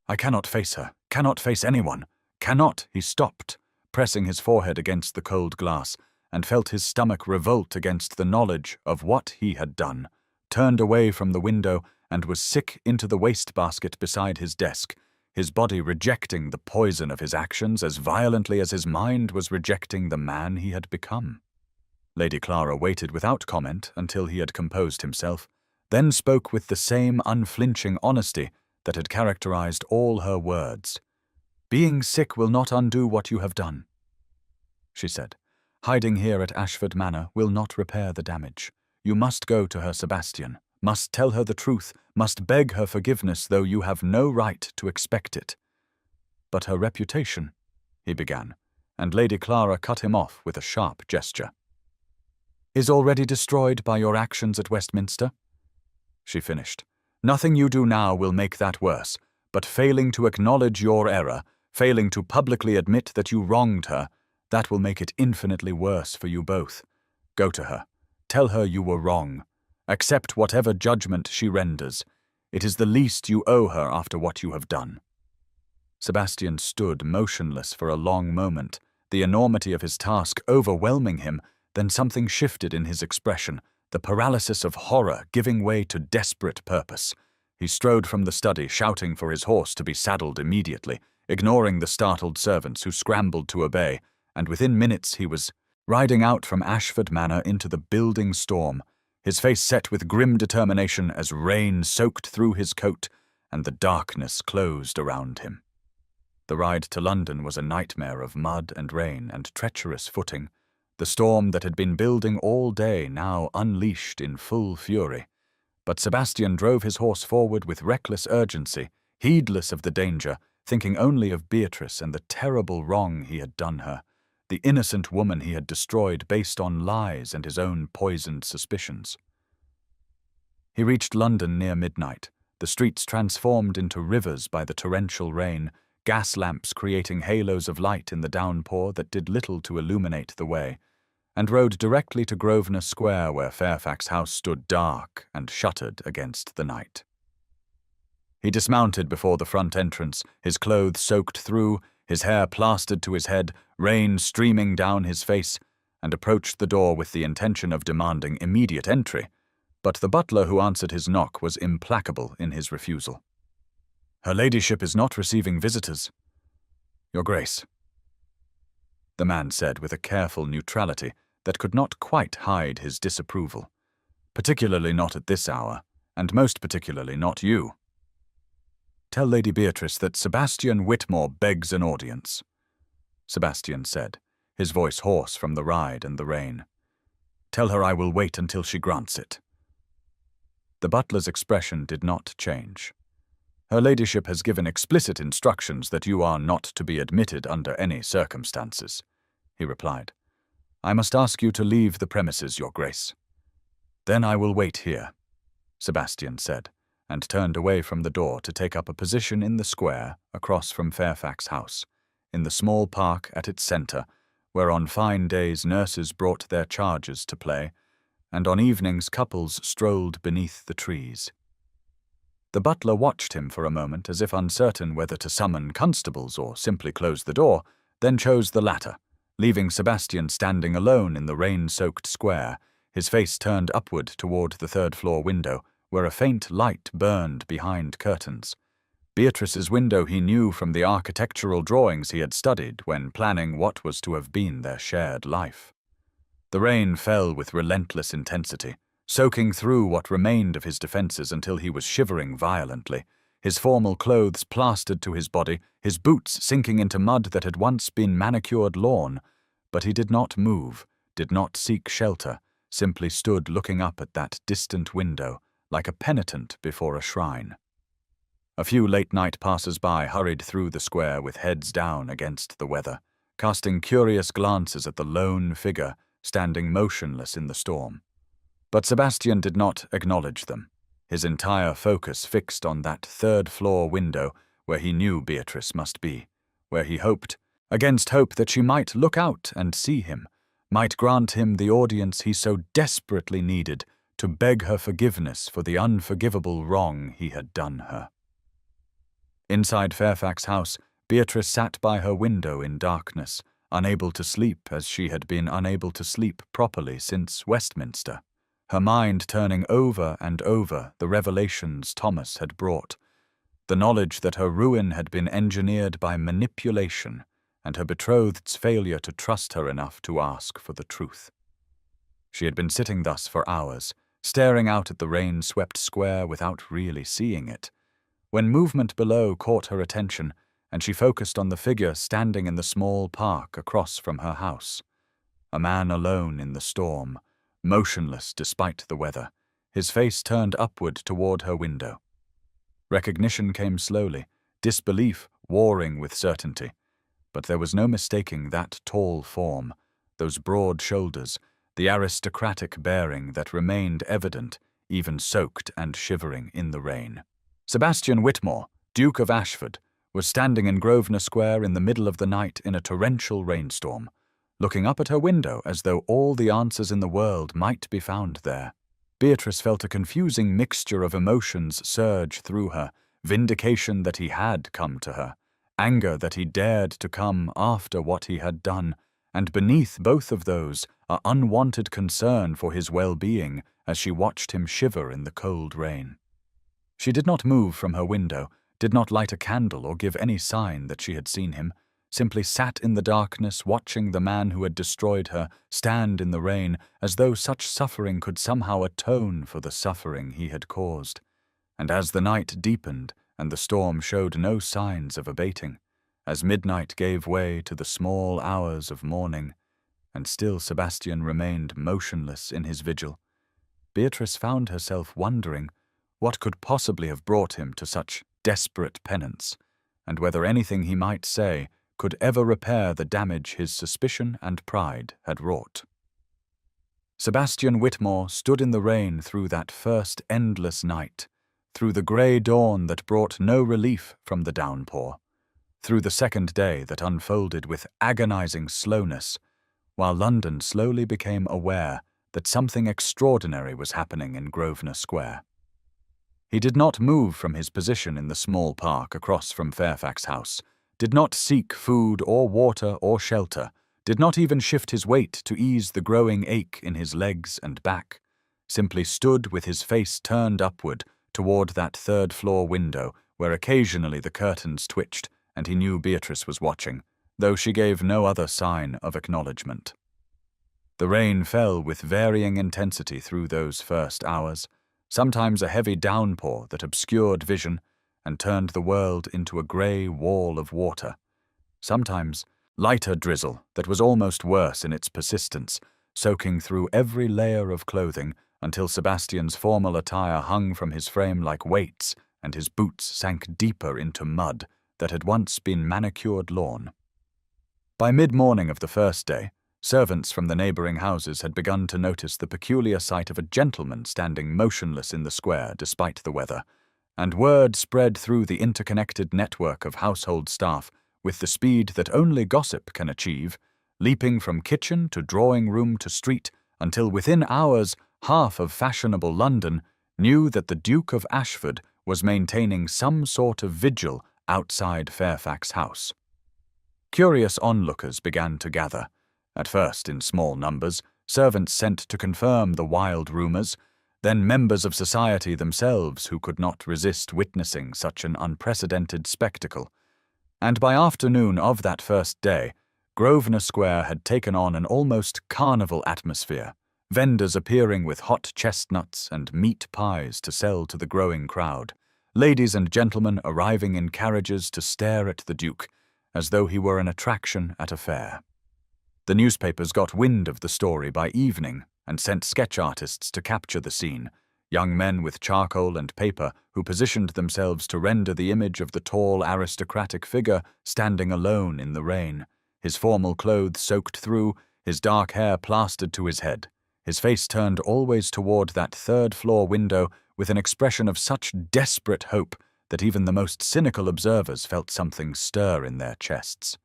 I cannot face her, cannot face anyone, cannot. He stopped, pressing his forehead against the cold glass, and felt his stomach revolt against the knowledge of what he had done, turned away from the window and was sick into the wastebasket beside his desk, his body rejecting the poison of his actions as violently as his mind was rejecting the man he had become. Lady Clara waited without comment until he had composed himself, then spoke with the same unflinching honesty that had characterized all her words. Being sick will not undo what you have done, she said. Hiding here at Ashford Manor will not repair the damage. You must go to her, Sebastian, must tell her the truth, must beg her forgiveness, though you have no right to expect it. But her reputation, he began, and Lady Clara cut him off with a sharp gesture. Is already destroyed by your actions at Westminster? She finished. Nothing you do now will make that worse, but failing to acknowledge your error, failing to publicly admit that you wronged her, that will make it infinitely worse for you both. Go to her. Tell her you were wrong. Accept whatever judgment she renders. It is the least you owe her after what you have done. Sebastian stood motionless for a long moment, the enormity of his task overwhelming him. Then something shifted in his expression, the paralysis of horror giving way to desperate purpose. He strode from the study, shouting for his horse to be saddled immediately, ignoring the startled servants who scrambled to obey, and within minutes he was riding out from Ashford Manor into the building storm, his face set with grim determination as rain soaked through his coat and the darkness closed around him. The ride to London was a nightmare of mud and rain and treacherous footing, the storm that had been building all day now unleashed in full fury. But Sebastian drove his horse forward with reckless urgency, heedless of the danger, thinking only of Beatrice and the terrible wrong he had done her, the innocent woman he had destroyed based on lies and his own poisoned suspicions. He reached London near midnight, the streets transformed into rivers by the torrential rain, gas lamps creating halos of light in the downpour that did little to illuminate the way, and rode directly to Grosvenor Square where Fairfax House stood dark and shuttered against the night. He dismounted before the front entrance, his clothes soaked through, his hair plastered to his head, rain streaming down his face, and approached the door with the intention of demanding immediate entry, but the butler who answered his knock was implacable in his refusal. Her ladyship is not receiving visitors, Your Grace, the man said with a careful neutrality that could not quite hide his disapproval. Particularly not at this hour, and most particularly not you. Tell Lady Beatrice that Sebastian Whitmore begs an audience, Sebastian said, his voice hoarse from the ride and the rain. Tell her I will wait until she grants it. The butler's expression did not change. Her ladyship has given explicit instructions that you are not to be admitted under any circumstances, he replied. I must ask you to leave the premises, Your Grace. Then I will wait here, Sebastian said, and turned away from the door to take up a position in the square across from Fairfax House, in the small park at its centre, where on fine days nurses brought their charges to play, and on evenings couples strolled beneath the trees. The butler watched him for a moment as if uncertain whether to summon constables or simply close the door, then chose the latter, leaving Sebastian standing alone in the rain-soaked square, his face turned upward toward the third-floor window, where a faint light burned behind curtains. Beatrice's window he knew from the architectural drawings he had studied when planning what was to have been their shared life. The rain fell with relentless intensity, soaking through what remained of his defenses until he was shivering violently, his formal clothes plastered to his body, his boots sinking into mud that had once been manicured lawn. But he did not move, did not seek shelter, simply stood looking up at that distant window, like a penitent before a shrine. A few late-night passers-by hurried through the square with heads down against the weather, casting curious glances at the lone figure standing motionless in the storm. But Sebastian did not acknowledge them, his entire focus fixed on that third-floor window where he knew Beatrice must be, where he hoped, against hope, that she might look out and see him, might grant him the audience he so desperately needed to beg her forgiveness for the unforgivable wrong he had done her. Inside Fairfax House, Beatrice sat by her window in darkness, unable to sleep as she had been unable to sleep properly since Westminster, her mind turning over and over the revelations Thomas had brought, the knowledge that her ruin had been engineered by manipulation, and her betrothed's failure to trust her enough to ask for the truth. She had been sitting thus for hours, staring out at the rain-swept square without really seeing it, when movement below caught her attention, and she focused on the figure standing in the small park across from her house. A man alone in the storm, motionless despite the weather, his face turned upward toward her window. Recognition came slowly, disbelief warring with certainty, but there was no mistaking that tall form, those broad shoulders, the aristocratic bearing that remained evident, even soaked and shivering in the rain. Sebastian Whitmore, Duke of Ashford, was standing in Grosvenor Square in the middle of the night in a torrential rainstorm, looking up at her window as though all the answers in the world might be found there. Beatrice felt a confusing mixture of emotions surge through her, vindication that he had come to her, anger that he dared to come after what he had done, and beneath both of those, an unwanted concern for his well-being as she watched him shiver in the cold rain. She did not move from her window, did not light a candle or give any sign that she had seen him, simply sat in the darkness watching the man who had destroyed her stand in the rain as though such suffering could somehow atone for the suffering he had caused. And as the night deepened and the storm showed no signs of abating, as midnight gave way to the small hours of morning, and still Sebastian remained motionless in his vigil, Beatrice found herself wondering what could possibly have brought him to such desperate penance, and whether anything he might say could ever repair the damage his suspicion and pride had wrought. Sebastian Whitmore stood in the rain through that first endless night, through the grey dawn that brought no relief from the downpour, through the second day that unfolded with agonizing slowness, while London slowly became aware that something extraordinary was happening in Grosvenor Square. He did not move from his position in the small park across from Fairfax House, did not seek food or water or shelter, did not even shift his weight to ease the growing ache in his legs and back, simply stood with his face turned upward toward that third-floor window where occasionally the curtains twitched and he knew Beatrice was watching, though she gave no other sign of acknowledgement. The rain fell with varying intensity through those first hours, sometimes a heavy downpour that obscured vision and turned the world into a grey wall of water, sometimes lighter drizzle that was almost worse in its persistence, soaking through every layer of clothing until Sebastian's formal attire hung from his frame like weights and his boots sank deeper into mud that had once been manicured lawn. By mid-morning of the first day, servants from the neighbouring houses had begun to notice the peculiar sight of a gentleman standing motionless in the square despite the weather, and word spread through the interconnected network of household staff with the speed that only gossip can achieve, leaping from kitchen to drawing room to street until within hours half of fashionable London knew that the Duke of Ashford was maintaining some sort of vigil outside Fairfax House. Curious onlookers began to gather, at first in small numbers, servants sent to confirm the wild rumours, then members of society themselves who could not resist witnessing such an unprecedented spectacle. And by afternoon of that first day, Grosvenor Square had taken on an almost carnival atmosphere, vendors appearing with hot chestnuts and meat pies to sell to the growing crowd, ladies and gentlemen arriving in carriages to stare at the Duke, as though he were an attraction at a fair. The newspapers got wind of the story by evening and sent sketch artists to capture the scene, young men with charcoal and paper who positioned themselves to render the image of the tall aristocratic figure standing alone in the rain, his formal clothes soaked through, his dark hair plastered to his head, his face turned always toward that third-floor window with an expression of such desperate hope that even the most cynical observers felt something stir in their chests.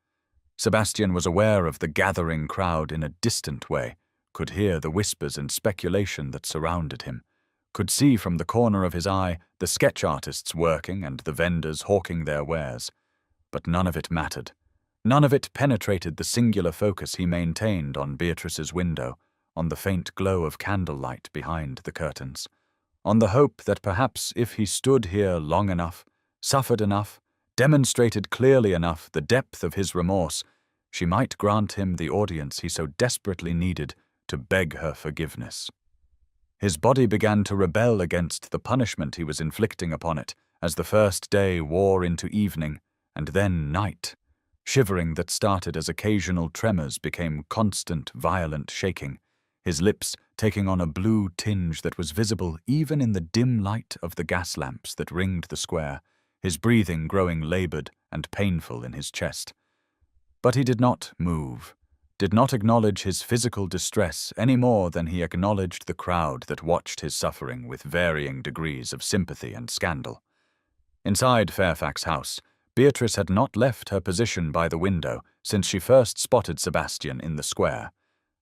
Sebastian was aware of the gathering crowd in a distant way, could hear the whispers and speculation that surrounded him, could see from the corner of his eye the sketch artists working and the vendors hawking their wares. But none of it mattered. None of it penetrated the singular focus he maintained on Beatrice's window, on the faint glow of candlelight behind the curtains, on the hope that perhaps if he stood here long enough, suffered enough, demonstrated clearly enough the depth of his remorse, she might grant him the audience he so desperately needed to beg her forgiveness. His body began to rebel against the punishment he was inflicting upon it as the first day wore into evening and then night. Shivering that started as occasional tremors became constant, violent shaking, his lips taking on a blue tinge that was visible even in the dim light of the gas lamps that ringed the square, his breathing growing labored and painful in his chest. But he did not move, did not acknowledge his physical distress any more than he acknowledged the crowd that watched his suffering with varying degrees of sympathy and scandal. Inside Fairfax House, Beatrice had not left her position by the window since she first spotted Sebastian in the square,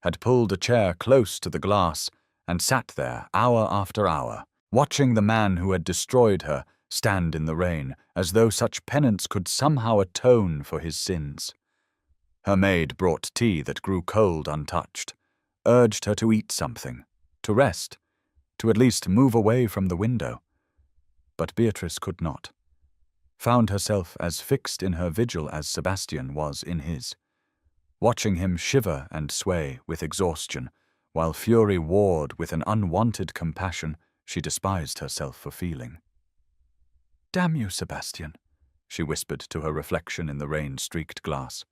had pulled a chair close to the glass and sat there hour after hour, watching the man who had destroyed her stand in the rain as though such penance could somehow atone for his sins. Her maid brought tea that grew cold untouched, urged her to eat something, to rest, to at least move away from the window. But Beatrice could not, found herself as fixed in her vigil as Sebastian was in his, watching him shiver and sway with exhaustion, while fury warred with an unwanted compassion she despised herself for feeling. "Damn you, Sebastian," she whispered to her reflection in the rain-streaked glass.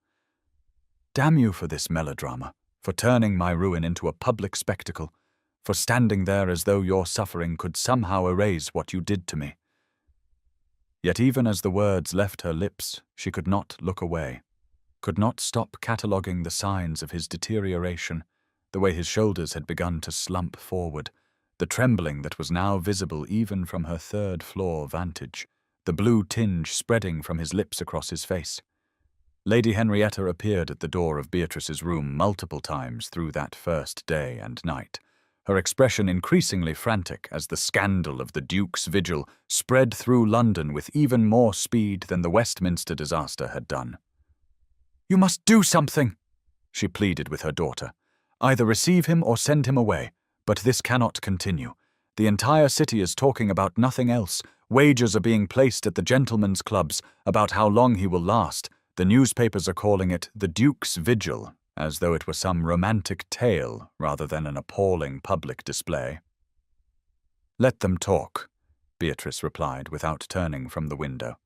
"Damn you for this melodrama, for turning my ruin into a public spectacle, for standing there as though your suffering could somehow erase what you did to me." Yet even as the words left her lips, she could not look away, could not stop cataloguing the signs of his deterioration, the way his shoulders had begun to slump forward, the trembling that was now visible even from her third-floor vantage, the blue tinge spreading from his lips across his face. Lady Henrietta appeared at the door of Beatrice's room multiple times through that first day and night, her expression increasingly frantic as the scandal of the Duke's vigil spread through London with even more speed than the Westminster disaster had done. "You must do something," she pleaded with her daughter. "Either receive him or send him away, but this cannot continue. The entire city is talking about nothing else. Wagers are being placed at the gentlemen's clubs about how long he will last. The newspapers are calling it the Duke's Vigil, as though it were some romantic tale rather than an appalling public display." "Let them talk," Beatrice replied without turning from the window.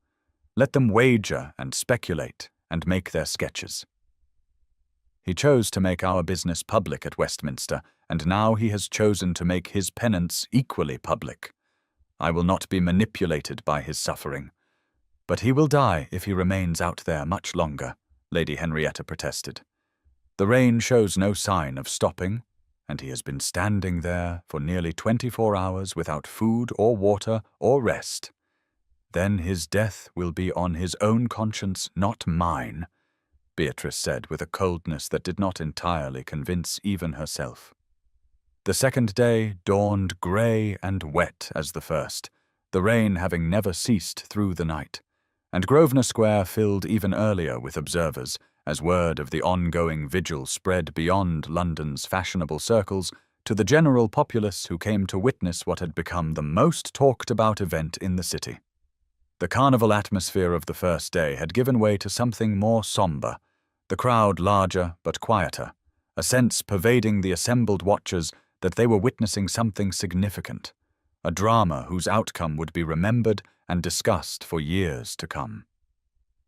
"Let them wager and speculate and make their sketches. He chose to make our business public at Westminster, and now he has chosen to make his penance equally public. I will not be manipulated by his suffering. But he will die if he remains out there much longer," Lady Henrietta protested. "The rain shows no sign of stopping, and he has been standing there for nearly 24 hours without food or water or rest. Then his death will be on his own conscience, not mine," Beatrice said with a coldness that did not entirely convince even herself. The second day dawned grey and wet as the first, the rain having never ceased through the night, and Grosvenor Square filled even earlier with observers, as word of the ongoing vigil spread beyond London's fashionable circles to the general populace who came to witness what had become the most talked-about event in the city. The carnival atmosphere of the first day had given way to something more sombre, the crowd larger but quieter, a sense pervading the assembled watchers that they were witnessing something significant, a drama whose outcome would be remembered and discussed for years to come.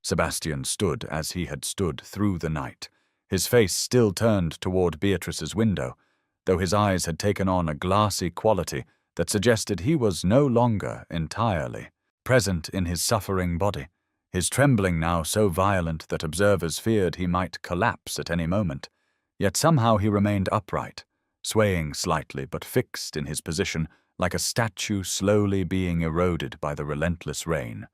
Sebastian stood as he had stood through the night, his face still turned toward Beatrice's window, though his eyes had taken on a glassy quality that suggested he was no longer entirely present in his suffering body, his trembling now so violent that observers feared he might collapse at any moment. Yet somehow he remained upright, swaying slightly but fixed in his position, like a statue slowly being eroded by the relentless rain.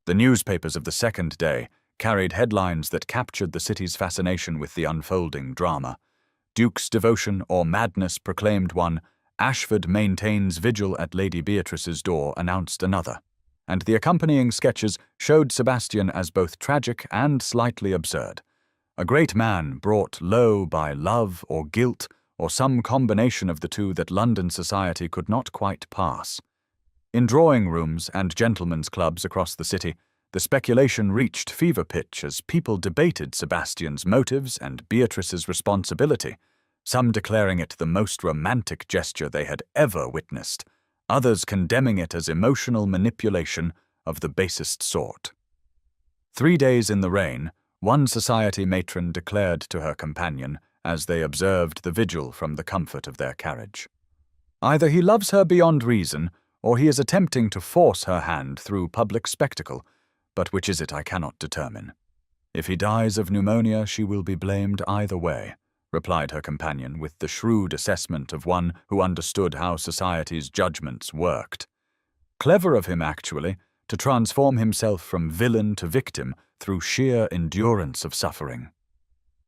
The newspapers of the second day carried headlines that captured the city's fascination with the unfolding drama. Duke's devotion or madness proclaimed one, Ashford maintains vigil at Lady Beatrice's door announced another, and the accompanying sketches showed Sebastian as both tragic and slightly absurd. A great man brought low by love or guilt, or some combination of the two that London society could not quite pass. In drawing rooms and gentlemen's clubs across the city, the speculation reached fever pitch as people debated Sebastian's motives and Beatrice's responsibility, some declaring it the most romantic gesture they had ever witnessed, others condemning it as emotional manipulation of the basest sort. 3 days in the rain, one society matron declared to her companion as they observed the vigil from the comfort of their carriage. Either he loves her beyond reason, or he is attempting to force her hand through public spectacle, but which is it I cannot determine. If he dies of pneumonia, she will be blamed either way, replied her companion with the shrewd assessment of one who understood how society's judgments worked. Clever of him, actually, to transform himself from villain to victim through sheer endurance of suffering.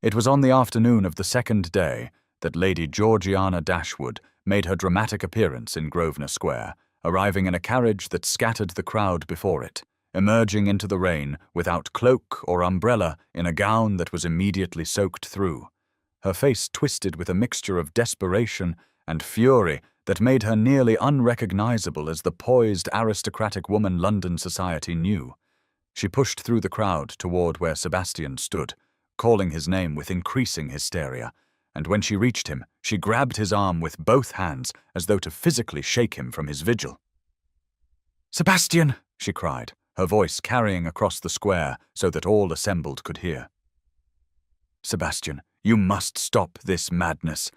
It was on the afternoon of the second day that Lady Georgiana Dashwood made her dramatic appearance in Grosvenor Square, arriving in a carriage that scattered the crowd before it, emerging into the rain without cloak or umbrella in a gown that was immediately soaked through, her face twisted with a mixture of desperation and fury that made her nearly unrecognizable as the poised, aristocratic woman London society knew. She pushed through the crowd toward where Sebastian stood, calling his name with increasing hysteria, and when she reached him, she grabbed his arm with both hands as though to physically shake him from his vigil. "Sebastian!" she cried, her voice carrying across the square so that all assembled could hear. "Sebastian, you must stop this madness,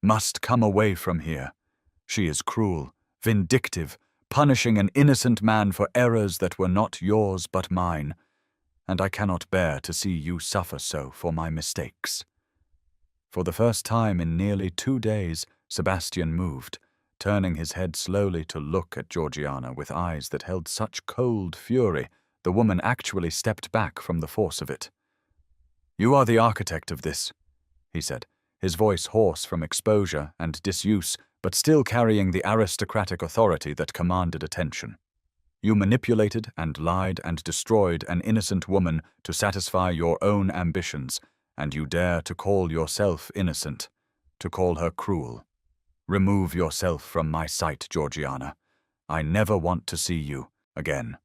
must come away from here. She is cruel, vindictive, punishing an innocent man for errors that were not yours but mine, and I cannot bear to see you suffer so for my mistakes." For the first time in nearly 2 days, Sebastian moved, turning his head slowly to look at Georgiana with eyes that held such cold fury, the woman actually stepped back from the force of it. "You are the architect of this," he said, his voice hoarse from exposure and disuse, but still carrying the aristocratic authority that commanded attention. "You manipulated and lied and destroyed an innocent woman to satisfy your own ambitions, and you dare to call yourself innocent, to call her cruel. Remove yourself from my sight, Georgiana. I never want to see you again."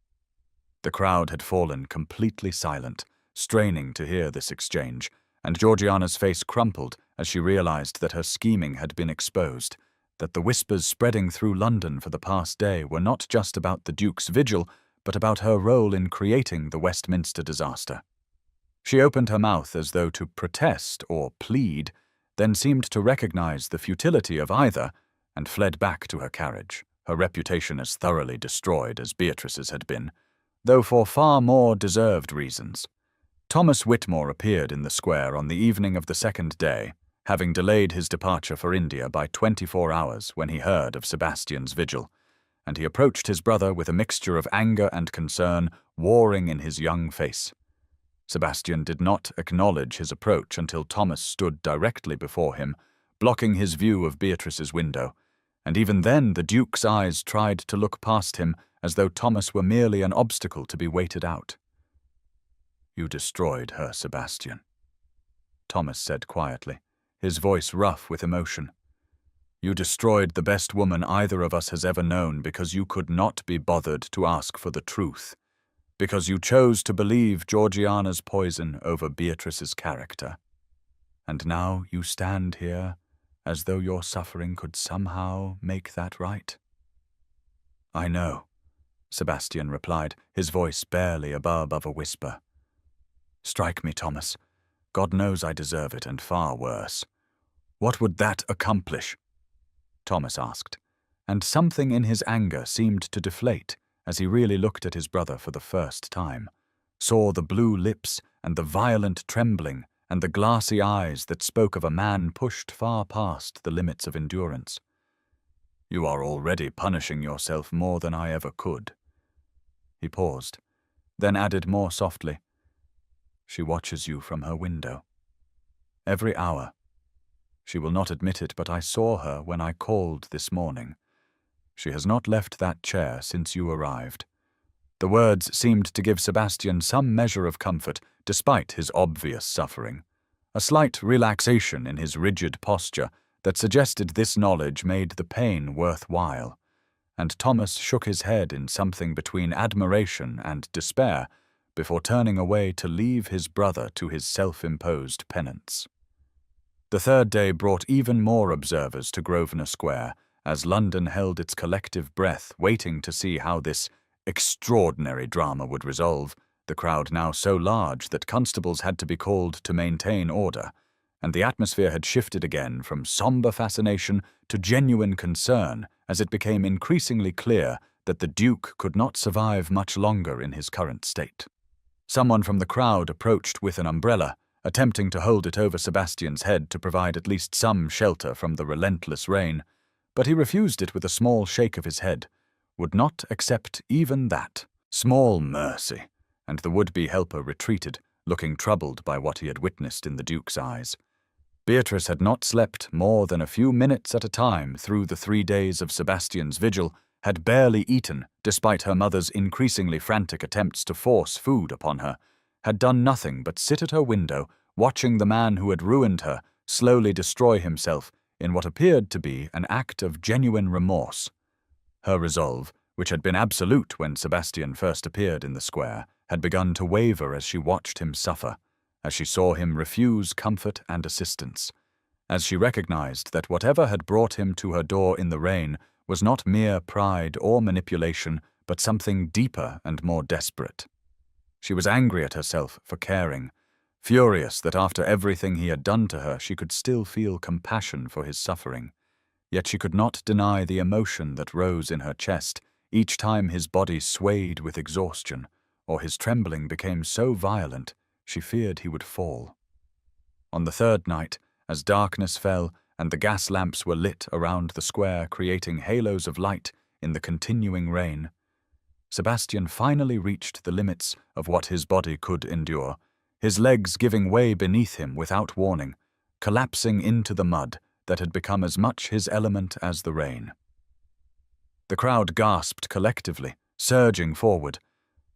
The crowd had fallen completely silent, straining to hear this exchange, and Georgiana's face crumpled as she realized that her scheming had been exposed, that the whispers spreading through London for the past day were not just about the Duke's vigil, but about her role in creating the Westminster disaster. She opened her mouth as though to protest or plead, then seemed to recognize the futility of either, and fled back to her carriage, her reputation as thoroughly destroyed as Beatrice's had been, though for far more deserved reasons. Thomas Whitmore appeared in the square on the evening of the second day, having delayed his departure for India by 24 hours when he heard of Sebastian's vigil, and he approached his brother with a mixture of anger and concern warring in his young face. Sebastian did not acknowledge his approach until Thomas stood directly before him, blocking his view of Beatrice's window, and even then the Duke's eyes tried to look past him as though Thomas were merely an obstacle to be waited out. "You destroyed her, Sebastian," Thomas said quietly, his voice rough with emotion. "You destroyed the best woman either of us has ever known because you could not be bothered to ask for the truth, because you chose to believe Georgiana's poison over Beatrice's character. And now you stand here as though your suffering could somehow make that right." "I know," Sebastian replied, his voice barely above a whisper. "Strike me, Thomas. God knows I deserve it, and far worse." "What would that accomplish?" Thomas asked, and something in his anger seemed to deflate as he really looked at his brother for the first time, saw the blue lips and the violent trembling and the glassy eyes that spoke of a man pushed far past the limits of endurance. "You are already punishing yourself more than I ever could." He paused, then added more softly, "She watches you from her window. Every hour. She will not admit it, but I saw her when I called this morning. She has not left that chair since you arrived." The words seemed to give Sebastian some measure of comfort, despite his obvious suffering, a slight relaxation in his rigid posture that suggested this knowledge made the pain worthwhile, and Thomas shook his head in something between admiration and despair before turning away to leave his brother to his self-imposed penance. The third day brought even more observers to Grosvenor Square, as London held its collective breath, waiting to see how this extraordinary drama would resolve, the crowd now so large that constables had to be called to maintain order, and the atmosphere had shifted again from somber fascination to genuine concern as it became increasingly clear that the Duke could not survive much longer in his current state. Someone from the crowd approached with an umbrella, attempting to hold it over Sebastian's head to provide at least some shelter from the relentless rain, but he refused it with a small shake of his head, would not accept even that. Small mercy, and the would-be helper retreated, looking troubled by what he had witnessed in the Duke's eyes. Beatrice had not slept more than a few minutes at a time through the 3 days of Sebastian's vigil, had barely eaten, despite her mother's increasingly frantic attempts to force food upon her, had done nothing but sit at her window, watching the man who had ruined her slowly destroy himself in what appeared to be an act of genuine remorse. Her resolve, which had been absolute when Sebastian first appeared in the square, had begun to waver as she watched him suffer, as she saw him refuse comfort and assistance, as she recognized that whatever had brought him to her door in the rain was not mere pride or manipulation, but something deeper and more desperate. She was angry at herself for caring, furious that after everything he had done to her she could still feel compassion for his suffering. Yet she could not deny the emotion that rose in her chest each time his body swayed with exhaustion, or his trembling became so violent she feared he would fall. On the third night, as darkness fell and the gas lamps were lit around the square, creating halos of light in the continuing rain, Sebastian finally reached the limits of what his body could endure, his legs giving way beneath him without warning, collapsing into the mud that had become as much his element as the rain. The crowd gasped collectively, surging forward,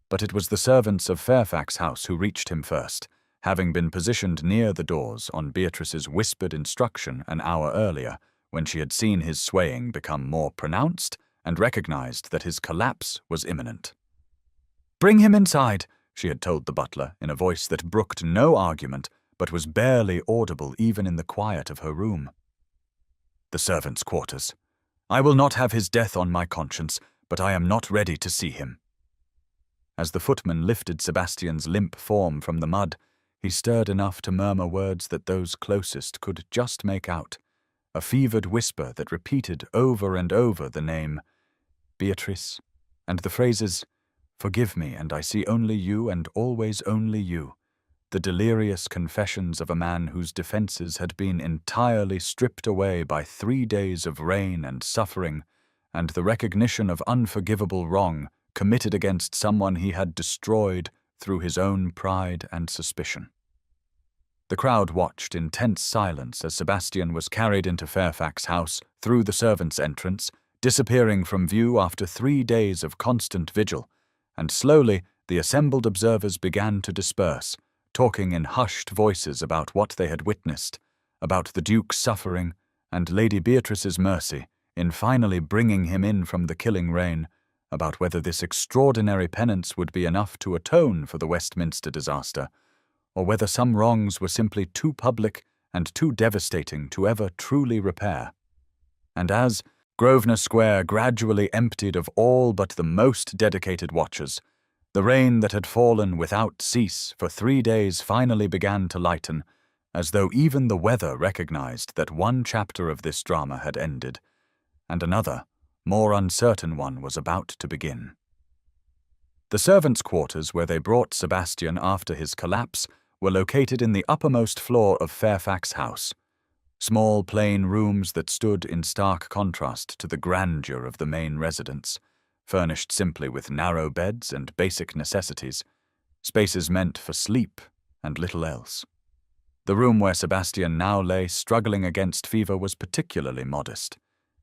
but it was the servants of Fairfax House who reached him first, having been positioned near the doors on Beatrice's whispered instruction an hour earlier, when she had seen his swaying become more pronounced and recognized that his collapse was imminent. "Bring him inside," she had told the butler in a voice that brooked no argument but was barely audible even in the quiet of her room. "The servants' quarters. I will not have his death on my conscience, but I am not ready to see him." As the footman lifted Sebastian's limp form from the mud, he stirred enough to murmur words that those closest could just make out, a fevered whisper that repeated over and over the name Beatrice, and the phrases, "Forgive me, and I see only you and always only you," the delirious confessions of a man whose defenses had been entirely stripped away by 3 days of rain and suffering, and the recognition of unforgivable wrong committed against someone he had destroyed through his own pride and suspicion. The crowd watched in tense silence as Sebastian was carried into Fairfax House through the servants' entrance, disappearing from view after 3 days of constant vigil, and slowly the assembled observers began to disperse, talking in hushed voices about what they had witnessed, about the Duke's suffering and Lady Beatrice's mercy in finally bringing him in from the killing rain, about whether this extraordinary penance would be enough to atone for the Westminster disaster, or whether some wrongs were simply too public and too devastating to ever truly repair. And as Grosvenor Square gradually emptied of all but the most dedicated watchers, the rain that had fallen without cease for 3 days finally began to lighten, as though even the weather recognized that one chapter of this drama had ended, and another, more uncertain one was about to begin. The servants' quarters where they brought Sebastian after his collapse were located in the uppermost floor of Fairfax House, small plain rooms that stood in stark contrast to the grandeur of the main residence, furnished simply with narrow beds and basic necessities, spaces meant for sleep and little else. The room where Sebastian now lay struggling against fever was particularly modest,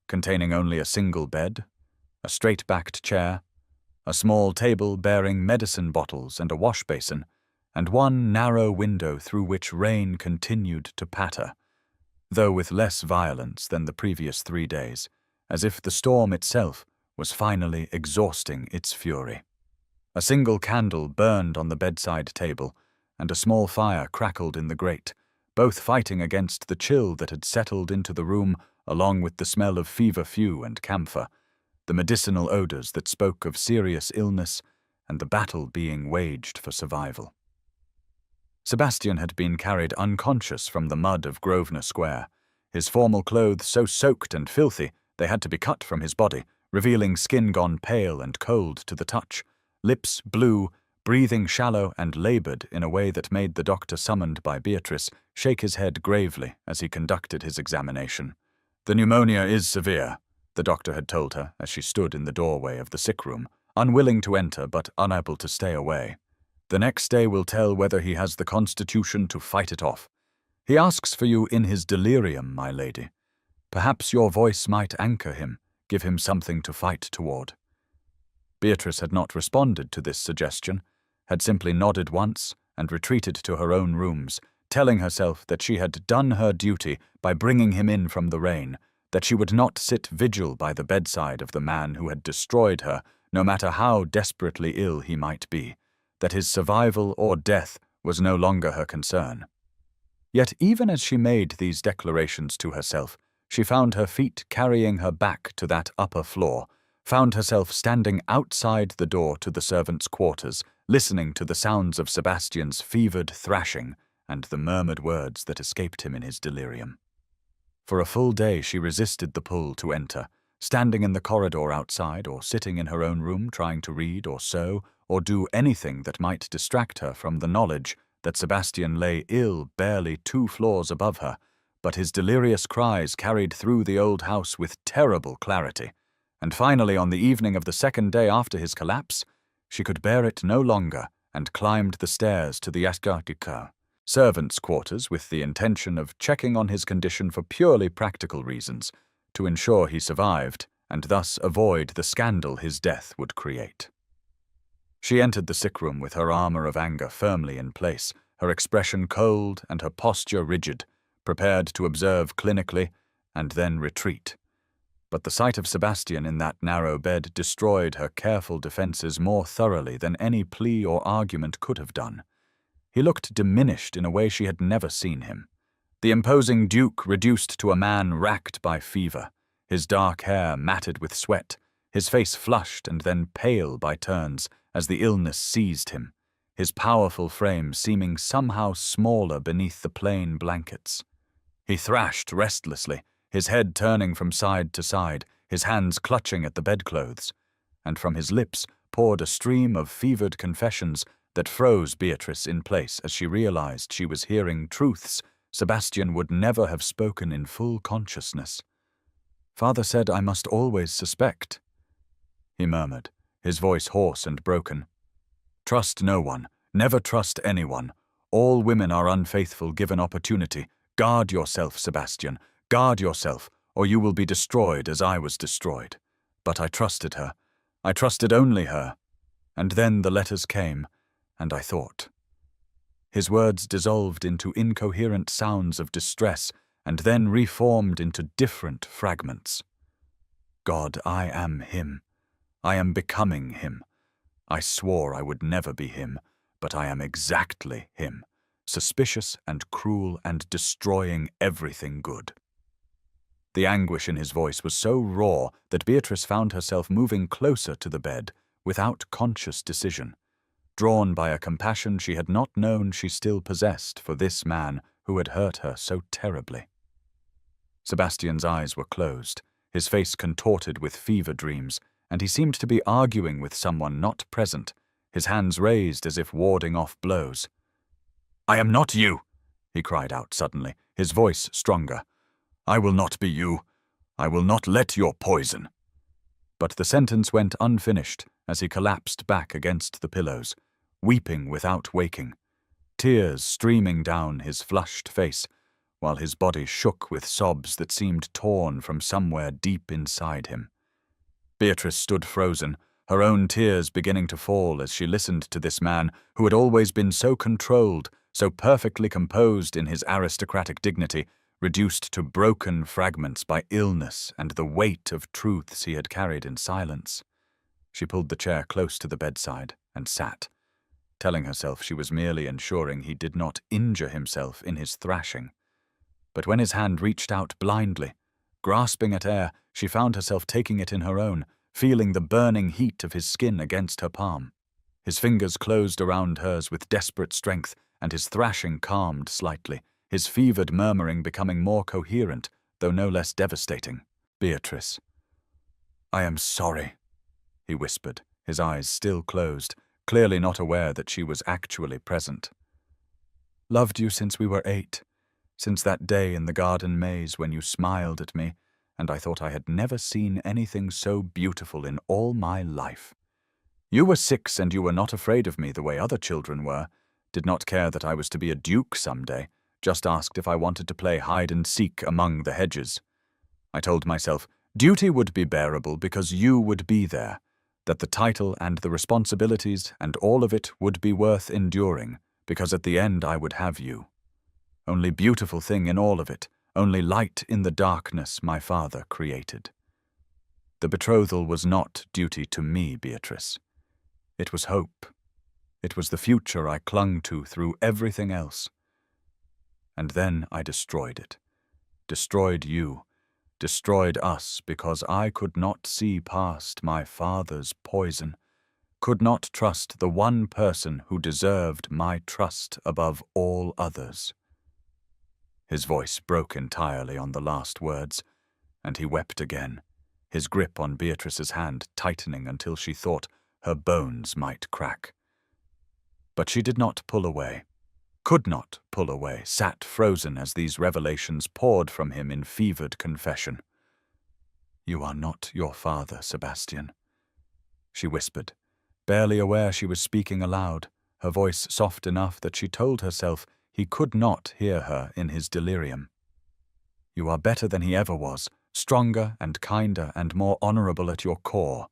containing only a single bed, a straight-backed chair, a small table bearing medicine bottles and a wash basin, and one narrow window through which rain continued to patter, though with less violence than the previous 3 days, as if the storm itself was finally exhausting its fury. A single candle burned on the bedside table, and a small fire crackled in the grate, both fighting against the chill that had settled into the room along with the smell of feverfew and camphor, the medicinal odors that spoke of serious illness and the battle being waged for survival. Sebastian had been carried unconscious from the mud of Grosvenor Square, his formal clothes so soaked and filthy they had to be cut from his body, revealing skin gone pale and cold to the touch, lips blue, breathing shallow and labored in a way that made the doctor summoned by Beatrice shake his head gravely as he conducted his examination. "The pneumonia is severe," the doctor had told her as she stood in the doorway of the sick room, unwilling to enter but unable to stay away. "The next day will tell whether he has the constitution to fight it off. He asks for you in his delirium, my lady. Perhaps your voice might anchor him, give him something to fight toward." Beatrice had not responded to this suggestion, had simply nodded once and retreated to her own rooms, telling herself that she had done her duty by bringing him in from the rain, that she would not sit vigil by the bedside of the man who had destroyed her, no matter how desperately ill he might be, that his survival or death was no longer her concern. Yet even as she made these declarations to herself, she found her feet carrying her back to that upper floor, found herself standing outside the door to the servants' quarters, listening to the sounds of Sebastian's fevered thrashing and the murmured words that escaped him in his delirium. For a full day she resisted the pull to enter, standing in the corridor outside or sitting in her own room trying to read or sew or do anything that might distract her from the knowledge that Sebastian lay ill barely 2 floors above her, but his delirious cries carried through the old house with terrible clarity, and finally on the evening of the 2nd day after his collapse, she could bear it no longer and climbed the stairs to the servants' quarters with the intention of checking on his condition for purely practical reasons, to ensure he survived and thus avoid the scandal his death would create. She entered the sick room with her armor of anger firmly in place, her expression cold and her posture rigid, prepared to observe clinically and then retreat. But the sight of Sebastian in that narrow bed destroyed her careful defenses more thoroughly than any plea or argument could have done. He looked diminished in a way she had never seen him. The imposing Duke reduced to a man racked by fever, his dark hair matted with sweat, his face flushed and then pale by turns as the illness seized him, his powerful frame seeming somehow smaller beneath the plain blankets. He thrashed restlessly, his head turning from side to side, his hands clutching at the bedclothes, and from his lips poured a stream of fevered confessions that froze Beatrice in place as she realized she was hearing truths Sebastian would never have spoken in full consciousness. "Father said I must always suspect," he murmured, his voice hoarse and broken. "Trust no one, never trust anyone. All women are unfaithful given opportunity. Guard yourself, Sebastian. Guard yourself, or you will be destroyed as I was destroyed. But I trusted her. I trusted only her. And then the letters came, and I thought. His words dissolved into incoherent sounds of distress, and then reformed into different fragments. God, I am him. I am becoming him. I swore I would never be him, but I am exactly him, suspicious and cruel and destroying everything good. The anguish in his voice was so raw that Beatrice found herself moving closer to the bed without conscious decision, drawn by a compassion she had not known she still possessed for this man who had hurt her so terribly. Sebastian's eyes were closed, his face contorted with fever dreams, and he seemed to be arguing with someone not present, his hands raised as if warding off blows. "I am not you," he cried out suddenly, his voice stronger. "I will not be you. I will not let your poison." But the sentence went unfinished as he collapsed back against the pillows, weeping without waking, tears streaming down his flushed face, while his body shook with sobs that seemed torn from somewhere deep inside him. Beatrice stood frozen, her own tears beginning to fall as she listened to this man who had always been so controlled, so perfectly composed in his aristocratic dignity, reduced to broken fragments by illness and the weight of truths he had carried in silence. She pulled the chair close to the bedside and sat, telling herself she was merely ensuring he did not injure himself in his thrashing. But when his hand reached out blindly, grasping at air, she found herself taking it in her own, feeling the burning heat of his skin against her palm. His fingers closed around hers with desperate strength, and his thrashing calmed slightly, his fevered murmuring becoming more coherent, though no less devastating. "Beatrice, I am sorry," he whispered, his eyes still closed, clearly not aware that she was actually present. "Loved you since we were 8, since that day in the garden maze when you smiled at me, and I thought I had never seen anything so beautiful in all my life. You were 6 and you were not afraid of me the way other children were, did not care that I was to be a duke someday, just asked if I wanted to play hide-and-seek among the hedges. I told myself duty would be bearable because you would be there, that the title and the responsibilities and all of it would be worth enduring, because at the end I would have you. Only beautiful thing in all of it, only light in the darkness my father created. The betrothal was not duty to me, Beatrice. It was hope. It was the future I clung to through everything else. And then I destroyed it. Destroyed you. Destroyed us because I could not see past my father's poison, could not trust the one person who deserved my trust above all others." His voice broke entirely on the last words, and he wept again, his grip on Beatrice's hand tightening until she thought her bones might crack. But she did not pull away, could not pull away, sat frozen as these revelations poured from him in fevered confession. "You are not your father, Sebastian," she whispered, barely aware she was speaking aloud, her voice soft enough that she told herself he could not hear her in his delirium. "You are better than he ever was, stronger and kinder and more honorable at your core,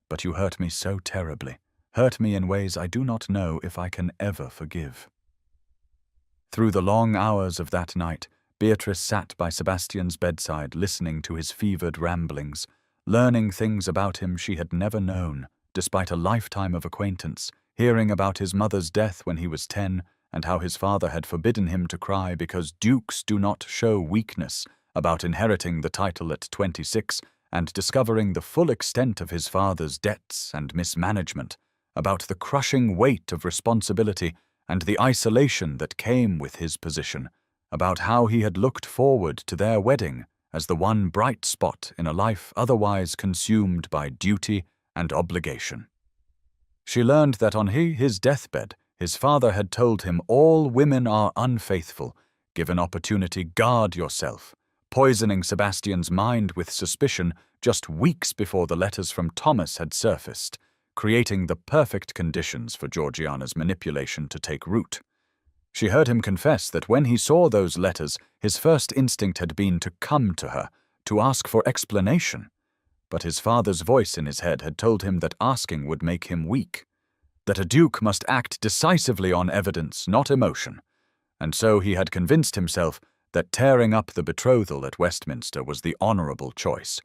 but you hurt me so terribly, hurt me in ways I do not know if I can ever forgive." Through the long hours of that night, Beatrice sat by Sebastian's bedside listening to his fevered ramblings, learning things about him she had never known, despite a lifetime of acquaintance, hearing about his mother's death when he was 10, and how his father had forbidden him to cry because dukes do not show weakness, about inheriting the title at 26, and discovering the full extent of his father's debts and mismanagement, about the crushing weight of responsibility and the isolation that came with his position, about how he had looked forward to their wedding as the one bright spot in a life otherwise consumed by duty and obligation. She learned that on his deathbed, his father had told him all women are unfaithful, given opportunity guard yourself, poisoning Sebastian's mind with suspicion just weeks before the letters from Thomas had surfaced, creating the perfect conditions for Georgiana's manipulation to take root. She heard him confess that when he saw those letters, his first instinct had been to come to her, to ask for explanation. But his father's voice in his head had told him that asking would make him weak, that a duke must act decisively on evidence, not emotion, and so he had convinced himself that tearing up the betrothal at Westminster was the honourable choice,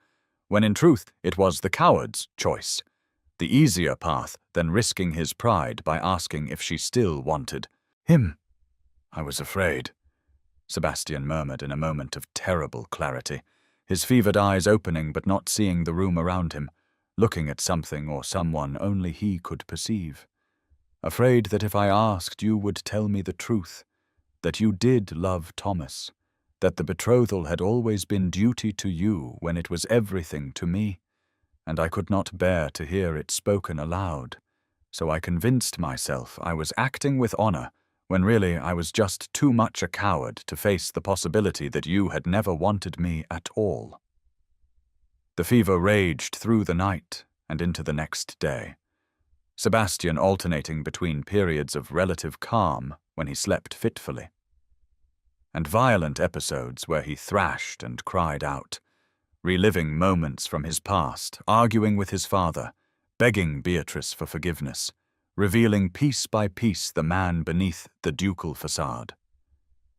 when in truth it was the coward's choice, the easier path than risking his pride by asking if she still wanted him. "I was afraid," Sebastian murmured in a moment of terrible clarity, his fevered eyes opening but not seeing the room around him, looking at something or someone only he could perceive. "Afraid that if I asked you would tell me the truth, that you did love Thomas, that the betrothal had always been duty to you when it was everything to me, and I could not bear to hear it spoken aloud, so I convinced myself I was acting with honour, when really I was just too much a coward to face the possibility that you had never wanted me at all." The fever raged through the night and into the next day, Sebastian alternating between periods of relative calm when he slept fitfully, and violent episodes where he thrashed and cried out, reliving moments from his past, arguing with his father, begging Beatrice for forgiveness, revealing piece by piece the man beneath the ducal facade.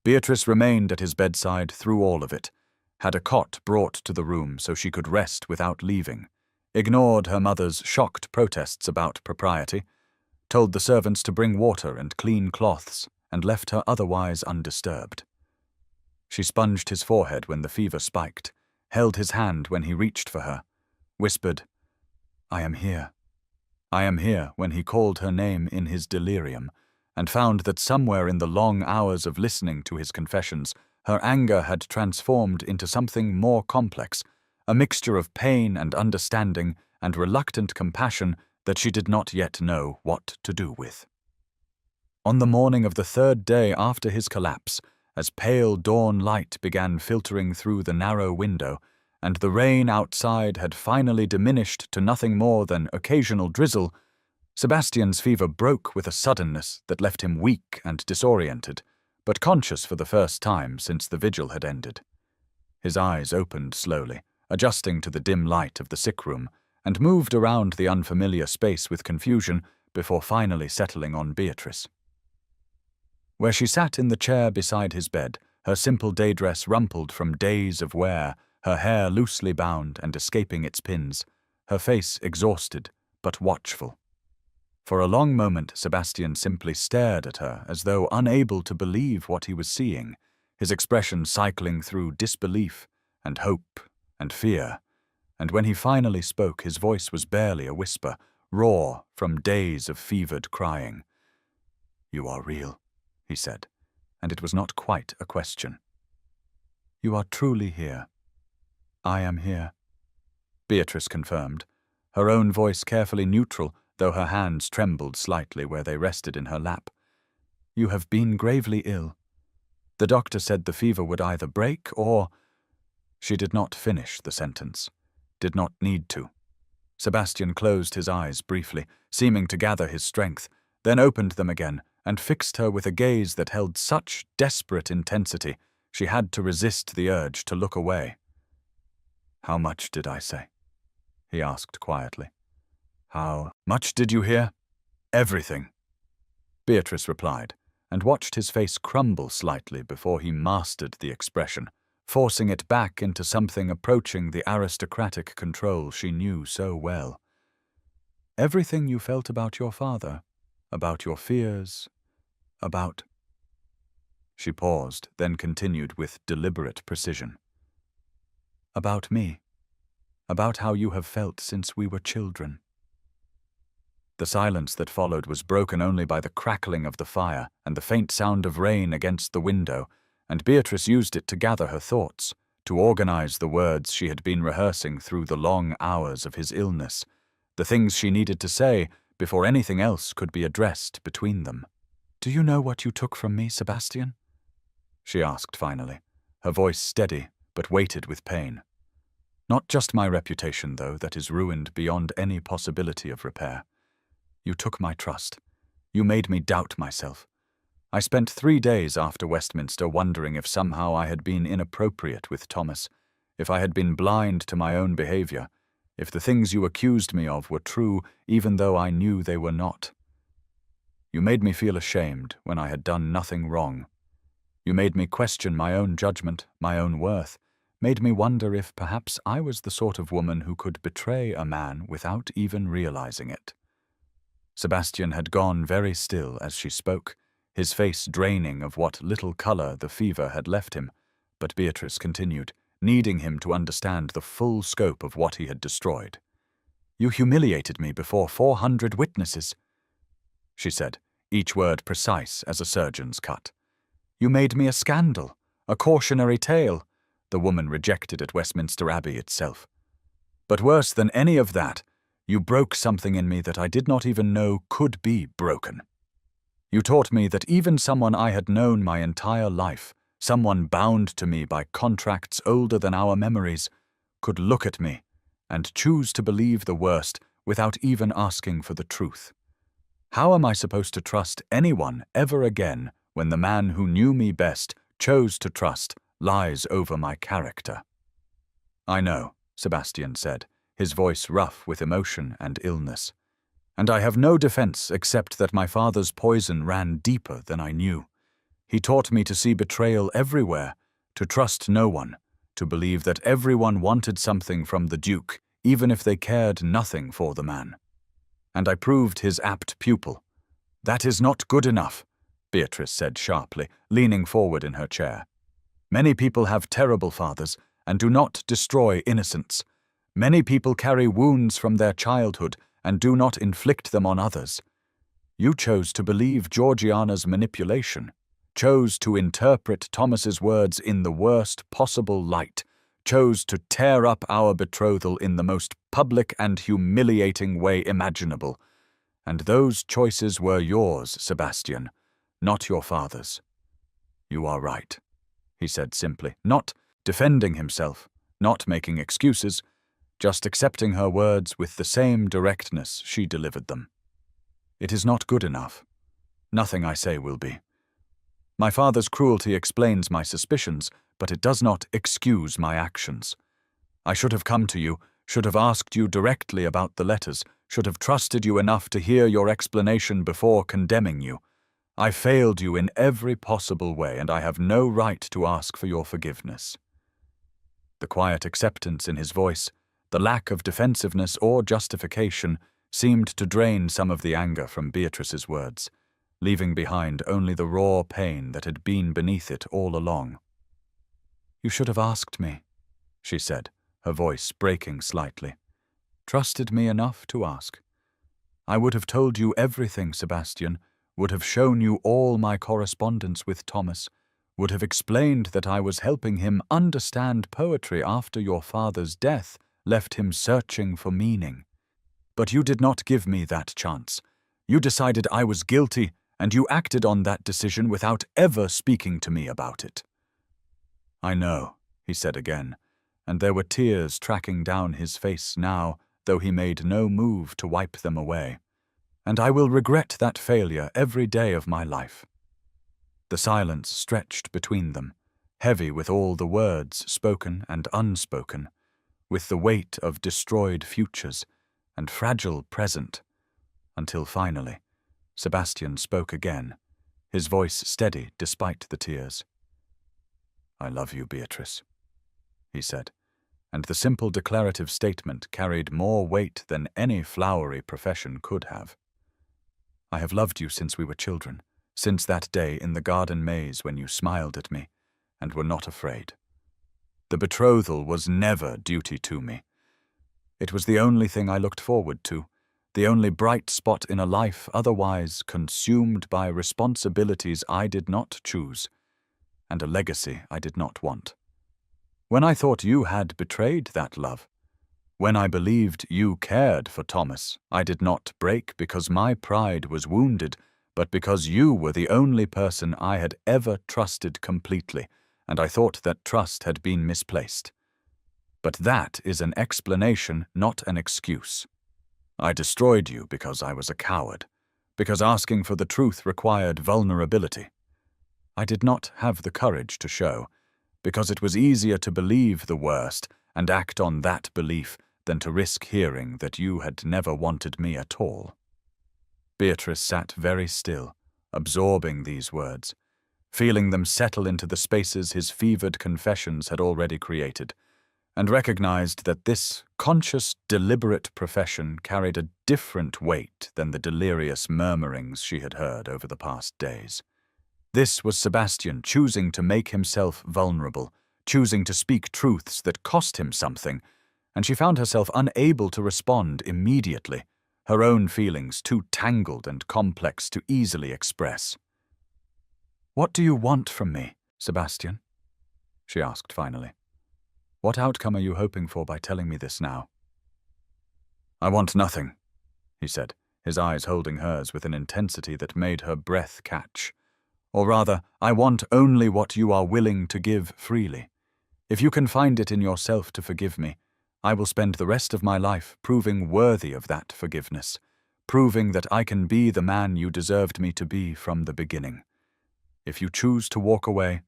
Beatrice remained at his bedside through all of it, had a cot brought to the room so she could rest without leaving, ignored her mother's shocked protests about propriety, told the servants to bring water and clean cloths, and left her otherwise undisturbed. She sponged his forehead when the fever spiked, held his hand when he reached for her, whispered, "I am here. I am here," when he called her name in his delirium, and found that somewhere in the long hours of listening to his confessions, her anger had transformed into something more complex, a mixture of pain and understanding and reluctant compassion that she did not yet know what to do with. On the morning of the third day after his collapse, as pale dawn light began filtering through the narrow window, and the rain outside had finally diminished to nothing more than occasional drizzle, Sebastian's fever broke with a suddenness that left him weak and disoriented, but conscious for the first time since the vigil had ended. His eyes opened slowly, adjusting to the dim light of the sick room, and moved around the unfamiliar space with confusion before finally settling on Beatrice. Where she sat in the chair beside his bed, her simple day dress rumpled from days of wear, her hair loosely bound and escaping its pins, her face exhausted but watchful. For a long moment Sebastian simply stared at her as though unable to believe what he was seeing, his expression cycling through disbelief and hope and fear, and when he finally spoke his voice was barely a whisper, raw from days of fevered crying. "You are real," he said, and it was not quite a question. "You are truly here." "I am here," Beatrice confirmed, her own voice carefully neutral, though her hands trembled slightly where they rested in her lap. "You have been gravely ill. The doctor said the fever would either break or—" She did not finish the sentence, did not need to. Sebastian closed his eyes briefly, seeming to gather his strength, then opened them again and fixed her with a gaze that held such desperate intensity she had to resist the urge to look away. "How much did I say?" he asked quietly. "How much did you hear?" "Everything," Beatrice replied, and watched his face crumble slightly before he mastered the expression, forcing it back into something approaching the aristocratic control she knew so well. "Everything you felt about your father, about your fears, about—" She paused, then continued with deliberate precision. "About me, about how you have felt since we were children." The silence that followed was broken only by the crackling of the fire and the faint sound of rain against the window, and Beatrice used it to gather her thoughts, to organize the words she had been rehearsing through the long hours of his illness, the things she needed to say before anything else could be addressed between them. "Do you know what you took from me, Sebastian?" she asked finally, her voice steady but weighted with pain. "Not just my reputation, though, that is ruined beyond any possibility of repair. You took my trust. You made me doubt myself. I spent 3 days after Westminster wondering if somehow I had been inappropriate with Thomas, if I had been blind to my own behavior, if the things you accused me of were true even though I knew they were not. You made me feel ashamed when I had done nothing wrong. You made me question my own judgment, my own worth, made me wonder if perhaps I was the sort of woman who could betray a man without even realizing it. Sebastian had gone very still as she spoke, his face draining of what little color the fever had left him, but Beatrice continued, needing him to understand the full scope of what he had destroyed. "You humiliated me before 400 witnesses," she said, each word precise as a surgeon's cut. "You made me a scandal, a cautionary tale," the woman rejected at Westminster Abbey itself. "But worse than any of that, you broke something in me that I did not even know could be broken. You taught me that even someone I had known my entire life, someone bound to me by contracts older than our memories, could look at me and choose to believe the worst without even asking for the truth. How am I supposed to trust anyone ever again when the man who knew me best, chose to trust, lies over my character?" "I know," Sebastian said, his voice rough with emotion and illness. "And I have no defense except that my father's poison ran deeper than I knew. He taught me to see betrayal everywhere, to trust no one, to believe that everyone wanted something from the Duke, even if they cared nothing for the man. And I proved his apt pupil. That is not good enough," Beatrice said sharply, leaning forward in her chair. "Many people have terrible fathers and do not destroy innocence. Many people carry wounds from their childhood and do not inflict them on others. You chose to believe Georgiana's manipulation, chose to interpret Thomas's words in the worst possible light, chose to tear up our betrothal in the most public and humiliating way imaginable. And those choices were yours, Sebastian, not your father's." "You are right," he said simply, not defending himself, not making excuses, just accepting her words with the same directness she delivered them. "It is not good enough. Nothing I say will be. My father's cruelty explains my suspicions, but it does not excuse my actions. I should have come to you, should have asked you directly about the letters, should have trusted you enough to hear your explanation before condemning you. I failed you in every possible way, and I have no right to ask for your forgiveness." The quiet acceptance in his voice, the lack of defensiveness or justification, seemed to drain some of the anger from Beatrice's words, leaving behind only the raw pain that had been beneath it all along. "You should have asked me," she said, her voice breaking slightly. "Trusted me enough to ask. I would have told you everything, Sebastian, would have shown you all my correspondence with Thomas, would have explained that I was helping him understand poetry after your father's death left him searching for meaning. But you did not give me that chance. You decided I was guilty, and you acted on that decision without ever speaking to me about it." "I know," he said again, and there were tears tracking down his face now, though he made no move to wipe them away. "And I will regret that failure every day of my life." The silence stretched between them, heavy with all the words spoken and unspoken, with the weight of destroyed futures and fragile present, until finally, Sebastian spoke again, his voice steady despite the tears. "I love you, Beatrice," he said, and the simple declarative statement carried more weight than any flowery profession could have. "I have loved you since we were children, since that day in the garden maze when you smiled at me and were not afraid. The betrothal was never duty to me. It was the only thing I looked forward to, the only bright spot in a life otherwise consumed by responsibilities I did not choose, and a legacy I did not want. When I thought you had betrayed that love, when I believed you cared for Thomas, I did not break because my pride was wounded, but because you were the only person I had ever trusted completely, and I thought that trust had been misplaced. But that is an explanation, not an excuse. I destroyed you because I was a coward, because asking for the truth required vulnerability, I did not have the courage to show, because it was easier to believe the worst and act on that belief than to risk hearing that you had never wanted me at all. Beatrice sat very still, absorbing these words, feeling them settle into the spaces his fevered confessions had already created, and recognized that this conscious, deliberate profession carried a different weight than the delirious murmurings she had heard over the past days. This was Sebastian choosing to make himself vulnerable, choosing to speak truths that cost him something, and she found herself unable to respond immediately, her own feelings too tangled and complex to easily express. "What do you want from me, Sebastian?" she asked finally. "What outcome are you hoping for by telling me this now?" "I want nothing," he said, his eyes holding hers with an intensity that made her breath catch. "Or rather, I want only what you are willing to give freely. If you can find it in yourself to forgive me, I will spend the rest of my life proving worthy of that forgiveness, proving that I can be the man you deserved me to be from the beginning. If you choose to walk away,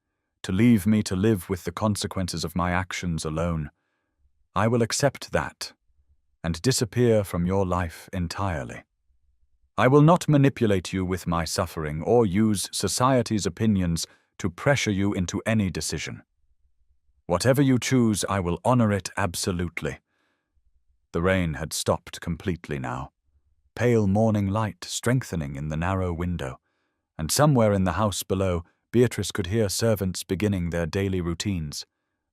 to leave me to live with the consequences of my actions alone, I will accept that and disappear from your life entirely. I will not manipulate you with my suffering or use society's opinions to pressure you into any decision. Whatever you choose, I will honor it absolutely." The rain had stopped completely now, pale morning light strengthening in the narrow window, and somewhere in the house below, Beatrice could hear servants beginning their daily routines,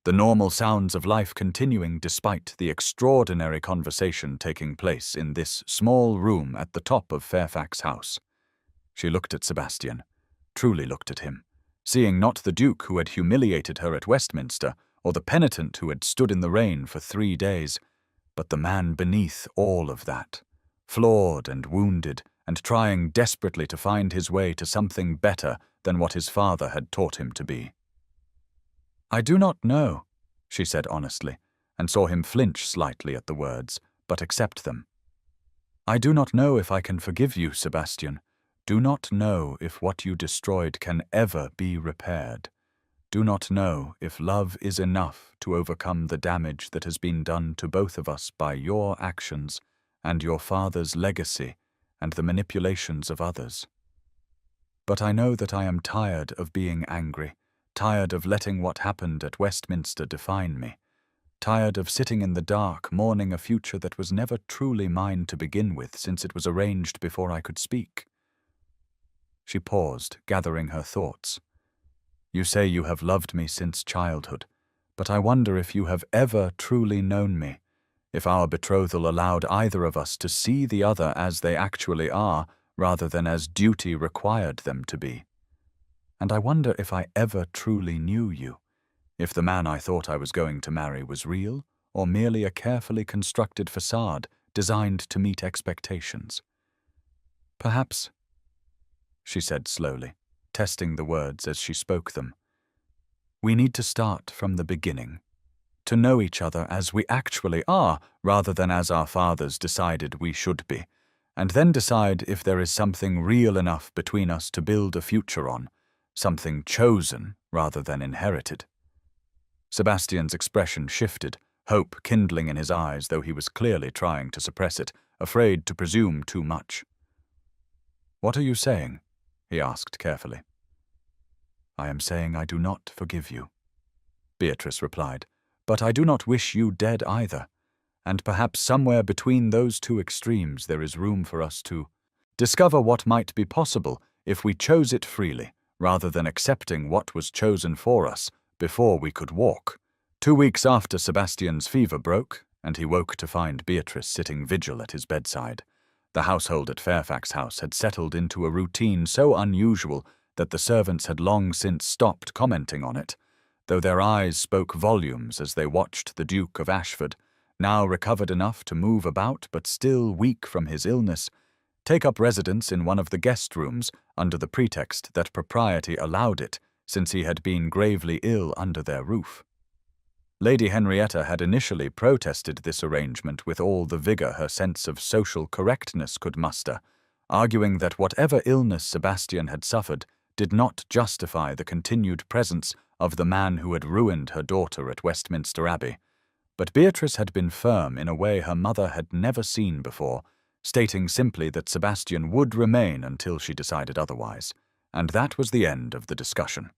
the normal sounds of life continuing despite the extraordinary conversation taking place in this small room at the top of Fairfax House. She looked at Sebastian, truly looked at him, seeing not the Duke who had humiliated her at Westminster, or the penitent who had stood in the rain for 3 days, but the man beneath all of that, flawed and wounded, and trying desperately to find his way to something better than what his father had taught him to be. "I do not know," she said honestly, and saw him flinch slightly at the words, but accept them. "I do not know if I can forgive you, Sebastian. Do not know if what you destroyed can ever be repaired. Do not know if love is enough to overcome the damage that has been done to both of us by your actions and your father's legacy and the manipulations of others. But I know that I am tired of being angry, tired of letting what happened at Westminster define me, tired of sitting in the dark mourning a future that was never truly mine to begin with since it was arranged before I could speak." She paused, gathering her thoughts. "You say you have loved me since childhood, but I wonder if you have ever truly known me, if our betrothal allowed either of us to see the other as they actually are, rather than as duty required them to be. And I wonder if I ever truly knew you, if the man I thought I was going to marry was real, or merely a carefully constructed facade designed to meet expectations. Perhaps," she said slowly, testing the words as she spoke them, "we need to start from the beginning, to know each other as we actually are, rather than as our fathers decided we should be, and then decide if there is something real enough between us to build a future on, something chosen rather than inherited." Sebastian's expression shifted, hope kindling in his eyes, though he was clearly trying to suppress it, afraid to presume too much. "What are you saying?" he asked carefully. "I am saying I do not forgive you," Beatrice replied, "but I do not wish you dead either, and perhaps somewhere between those two extremes there is room for us to discover what might be possible if we chose it freely, rather than accepting what was chosen for us before we could walk." 2 weeks after Sebastian's fever broke, and he woke to find Beatrice sitting vigil at his bedside, the household at Fairfax House had settled into a routine so unusual that the servants had long since stopped commenting on it, though their eyes spoke volumes as they watched the Duke of Ashford, now recovered enough to move about but still weak from his illness, take up residence in one of the guest rooms under the pretext that propriety allowed it, since he had been gravely ill under their roof. Lady Henrietta had initially protested this arrangement with all the vigour her sense of social correctness could muster, arguing that whatever illness Sebastian had suffered did not justify the continued presence of the man who had ruined her daughter at Westminster Abbey, but Beatrice had been firm in a way her mother had never seen before, stating simply that Sebastian would remain until she decided otherwise, and that was the end of the discussion.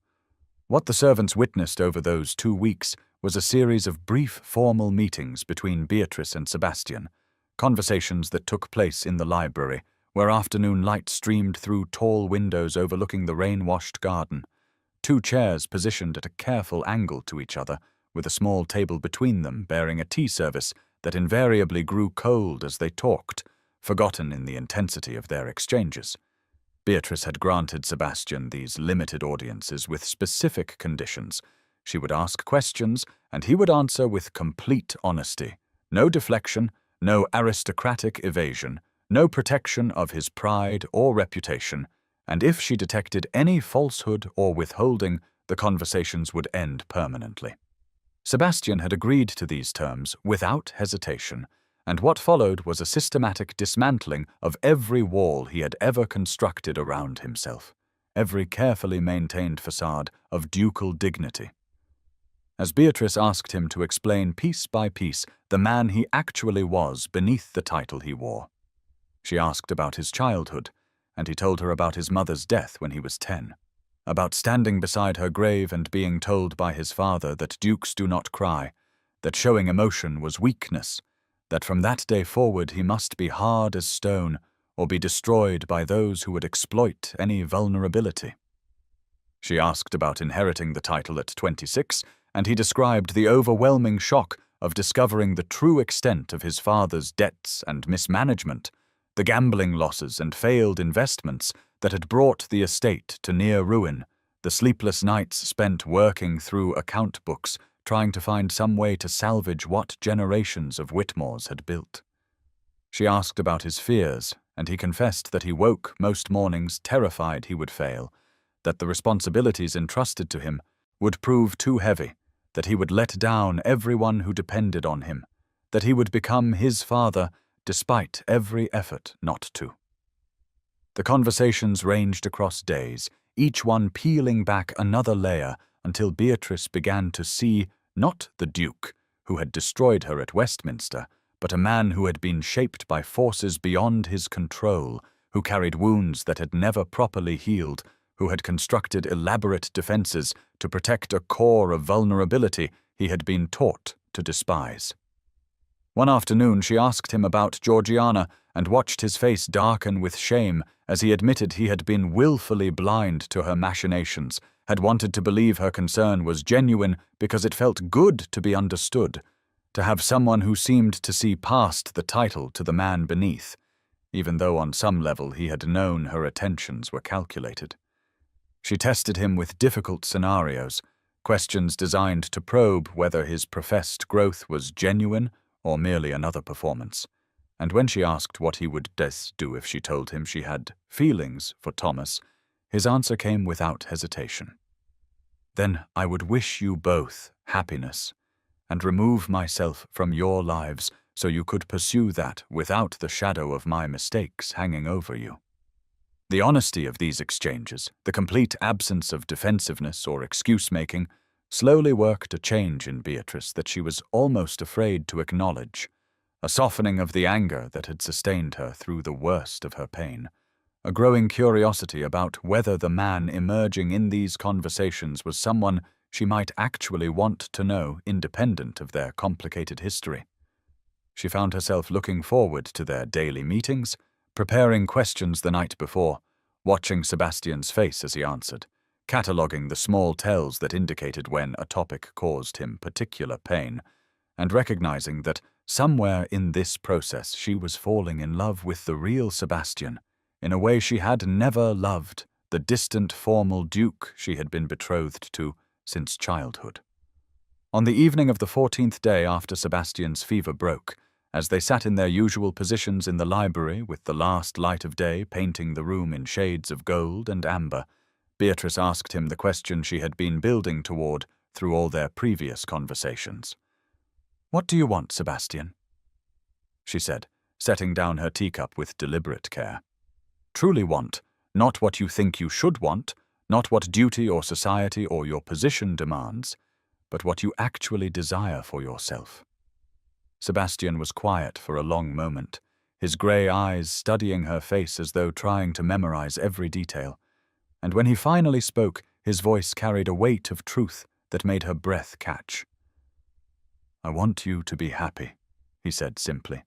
What the servants witnessed over those 2 weeks was a series of brief formal meetings between Beatrice and Sebastian, conversations that took place in the library, where afternoon light streamed through tall windows overlooking the rain-washed garden. 2 chairs positioned at a careful angle to each other, with a small table between them bearing a tea service that invariably grew cold as they talked, forgotten in the intensity of their exchanges. Beatrice had granted Sebastian these limited audiences with specific conditions. She would ask questions, and he would answer with complete honesty. No deflection, no aristocratic evasion, no protection of his pride or reputation, and if she detected any falsehood or withholding, the conversations would end permanently. Sebastian had agreed to these terms without hesitation, and what followed was a systematic dismantling of every wall he had ever constructed around himself, every carefully maintained facade of ducal dignity. As Beatrice asked him to explain piece by piece the man he actually was beneath the title he wore, she asked about his childhood, and he told her about his mother's death when he was 10, about standing beside her grave and being told by his father that dukes do not cry, that showing emotion was weakness, that from that day forward he must be hard as stone or be destroyed by those who would exploit any vulnerability. She asked about inheriting the title at 26, and he described the overwhelming shock of discovering the true extent of his father's debts and mismanagement, the gambling losses and failed investments that had brought the estate to near ruin, the sleepless nights spent working through account books, trying to find some way to salvage what generations of Whitmores had built. She asked about his fears, and he confessed that he woke most mornings terrified he would fail, that the responsibilities entrusted to him would prove too heavy, that he would let down everyone who depended on him, that he would become his father despite every effort not to. The conversations ranged across days, each one peeling back another layer until Beatrice began to see not the Duke, who had destroyed her at Westminster, but a man who had been shaped by forces beyond his control, who carried wounds that had never properly healed, who had constructed elaborate defenses to protect a core of vulnerability he had been taught to despise. One afternoon she asked him about Georgiana and watched his face darken with shame as he admitted he had been willfully blind to her machinations, had wanted to believe her concern was genuine because it felt good to be understood, to have someone who seemed to see past the title to the man beneath, even though on some level he had known her attentions were calculated. She tested him with difficult scenarios, questions designed to probe whether his professed growth was genuine or merely another performance, and when she asked what he would do if she told him she had feelings for Thomas, his answer came without hesitation. "Then I would wish you both happiness, and remove myself from your lives so you could pursue that without the shadow of my mistakes hanging over you." The honesty of these exchanges, the complete absence of defensiveness or excuse-making, slowly worked a change in Beatrice that she was almost afraid to acknowledge, a softening of the anger that had sustained her through the worst of her pain, a growing curiosity about whether the man emerging in these conversations was someone she might actually want to know independent of their complicated history. She found herself looking forward to their daily meetings, preparing questions the night before, watching Sebastian's face as he answered, cataloguing the small tells that indicated when a topic caused him particular pain, and recognizing that somewhere in this process she was falling in love with the real Sebastian, in a way she had never loved the distant formal Duke she had been betrothed to since childhood. On the evening of the 14th day after Sebastian's fever broke, as they sat in their usual positions in the library with the last light of day painting the room in shades of gold and amber, Beatrice asked him the question she had been building toward through all their previous conversations. "What do you want, Sebastian?" she said, setting down her teacup with deliberate care. "Truly want, not what you think you should want, Not what duty or society or your position demands, but what you actually desire for yourself. Sebastian was quiet for a long moment, his grey eyes studying her face as though trying to memorize every detail. And when he finally spoke, his voice carried a weight of truth that made her breath catch. "I want you to be happy," he said simply.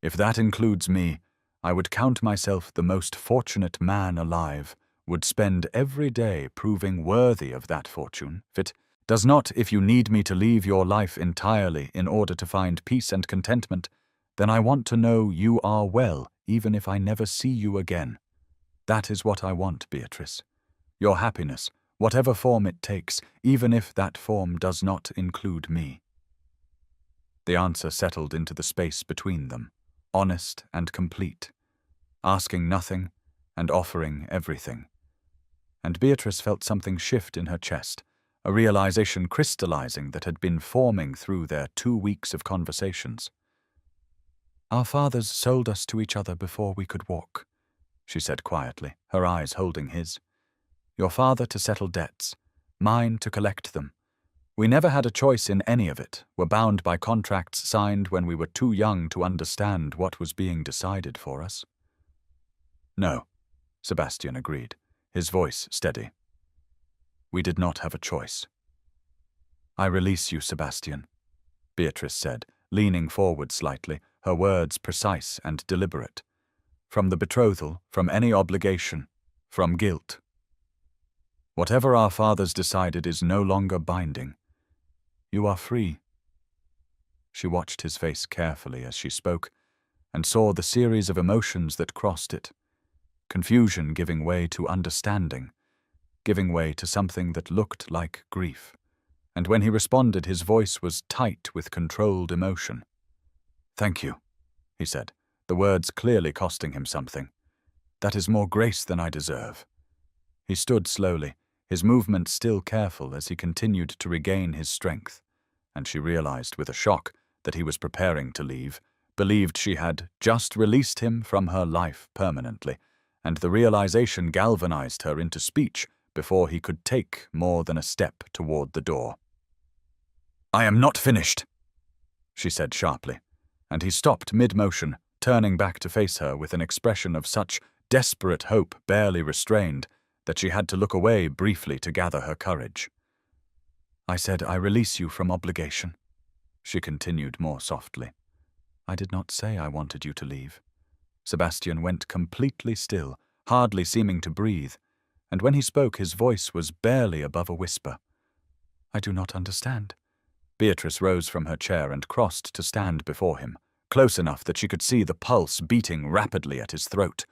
"If that includes me, I would count myself the most fortunate man alive, would spend every day proving worthy of that fortune. If it does not, if you need me to leave your life entirely in order to find peace and contentment, then I want to know you are well, even if I never see you again. That is what I want, Beatrice. Your happiness, whatever form it takes, even if that form does not include me." The answer settled into the space between them, honest and complete, asking nothing and offering everything. And Beatrice felt something shift in her chest, a realization crystallizing that had been forming through their 2 weeks of conversations. "Our fathers sold us to each other before we could walk," she said quietly, her eyes holding his. "Your father to settle debts, mine to collect them. We never had a choice in any of it, were bound by contracts signed when we were too young to understand what was being decided for us." "No," Sebastian agreed, his voice steady. "We did not have a choice." "I release you, Sebastian," Beatrice said, leaning forward slightly, her words precise and deliberate. "From the betrothal, from any obligation, from guilt. Whatever our fathers decided is no longer binding. You are free." She watched his face carefully as she spoke, and saw the series of emotions that crossed it. Confusion giving way to understanding, giving way to something that looked like grief. And when he responded, his voice was tight with controlled emotion. "Thank you," he said, the words clearly costing him something. "That is more grace than I deserve." He stood slowly, his movements still careful as he continued to regain his strength, and she realized with a shock that he was preparing to leave, believed she had just released him from her life permanently, and the realization galvanized her into speech before he could take more than a step toward the door. "I am not finished," she said sharply, and he stopped mid-motion, turning back to face her with an expression of such desperate hope barely restrained that she had to look away briefly to gather her courage. "I said I release you from obligation," she continued more softly. "I did not say I wanted you to leave." Sebastian went completely still, hardly seeming to breathe, and when he spoke his voice was barely above a whisper. "I do not understand." Beatrice rose from her chair and crossed to stand before him, close enough that she could see the pulse beating rapidly at his throat,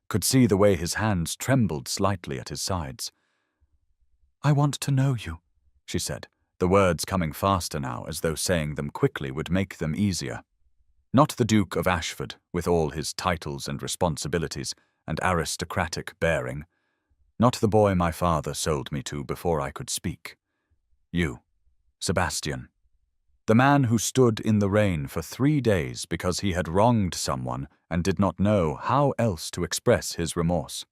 could see the way his hands trembled slightly at his sides. "I want to know you," she said, the words coming faster now as though saying them quickly would make them easier. Not the Duke of Ashford, with all his titles and responsibilities and aristocratic bearing. Not the boy my father sold me to before I could speak. You, Sebastian. The man who stood in the rain for 3 days because he had wronged someone and did not know how else to express his remorse.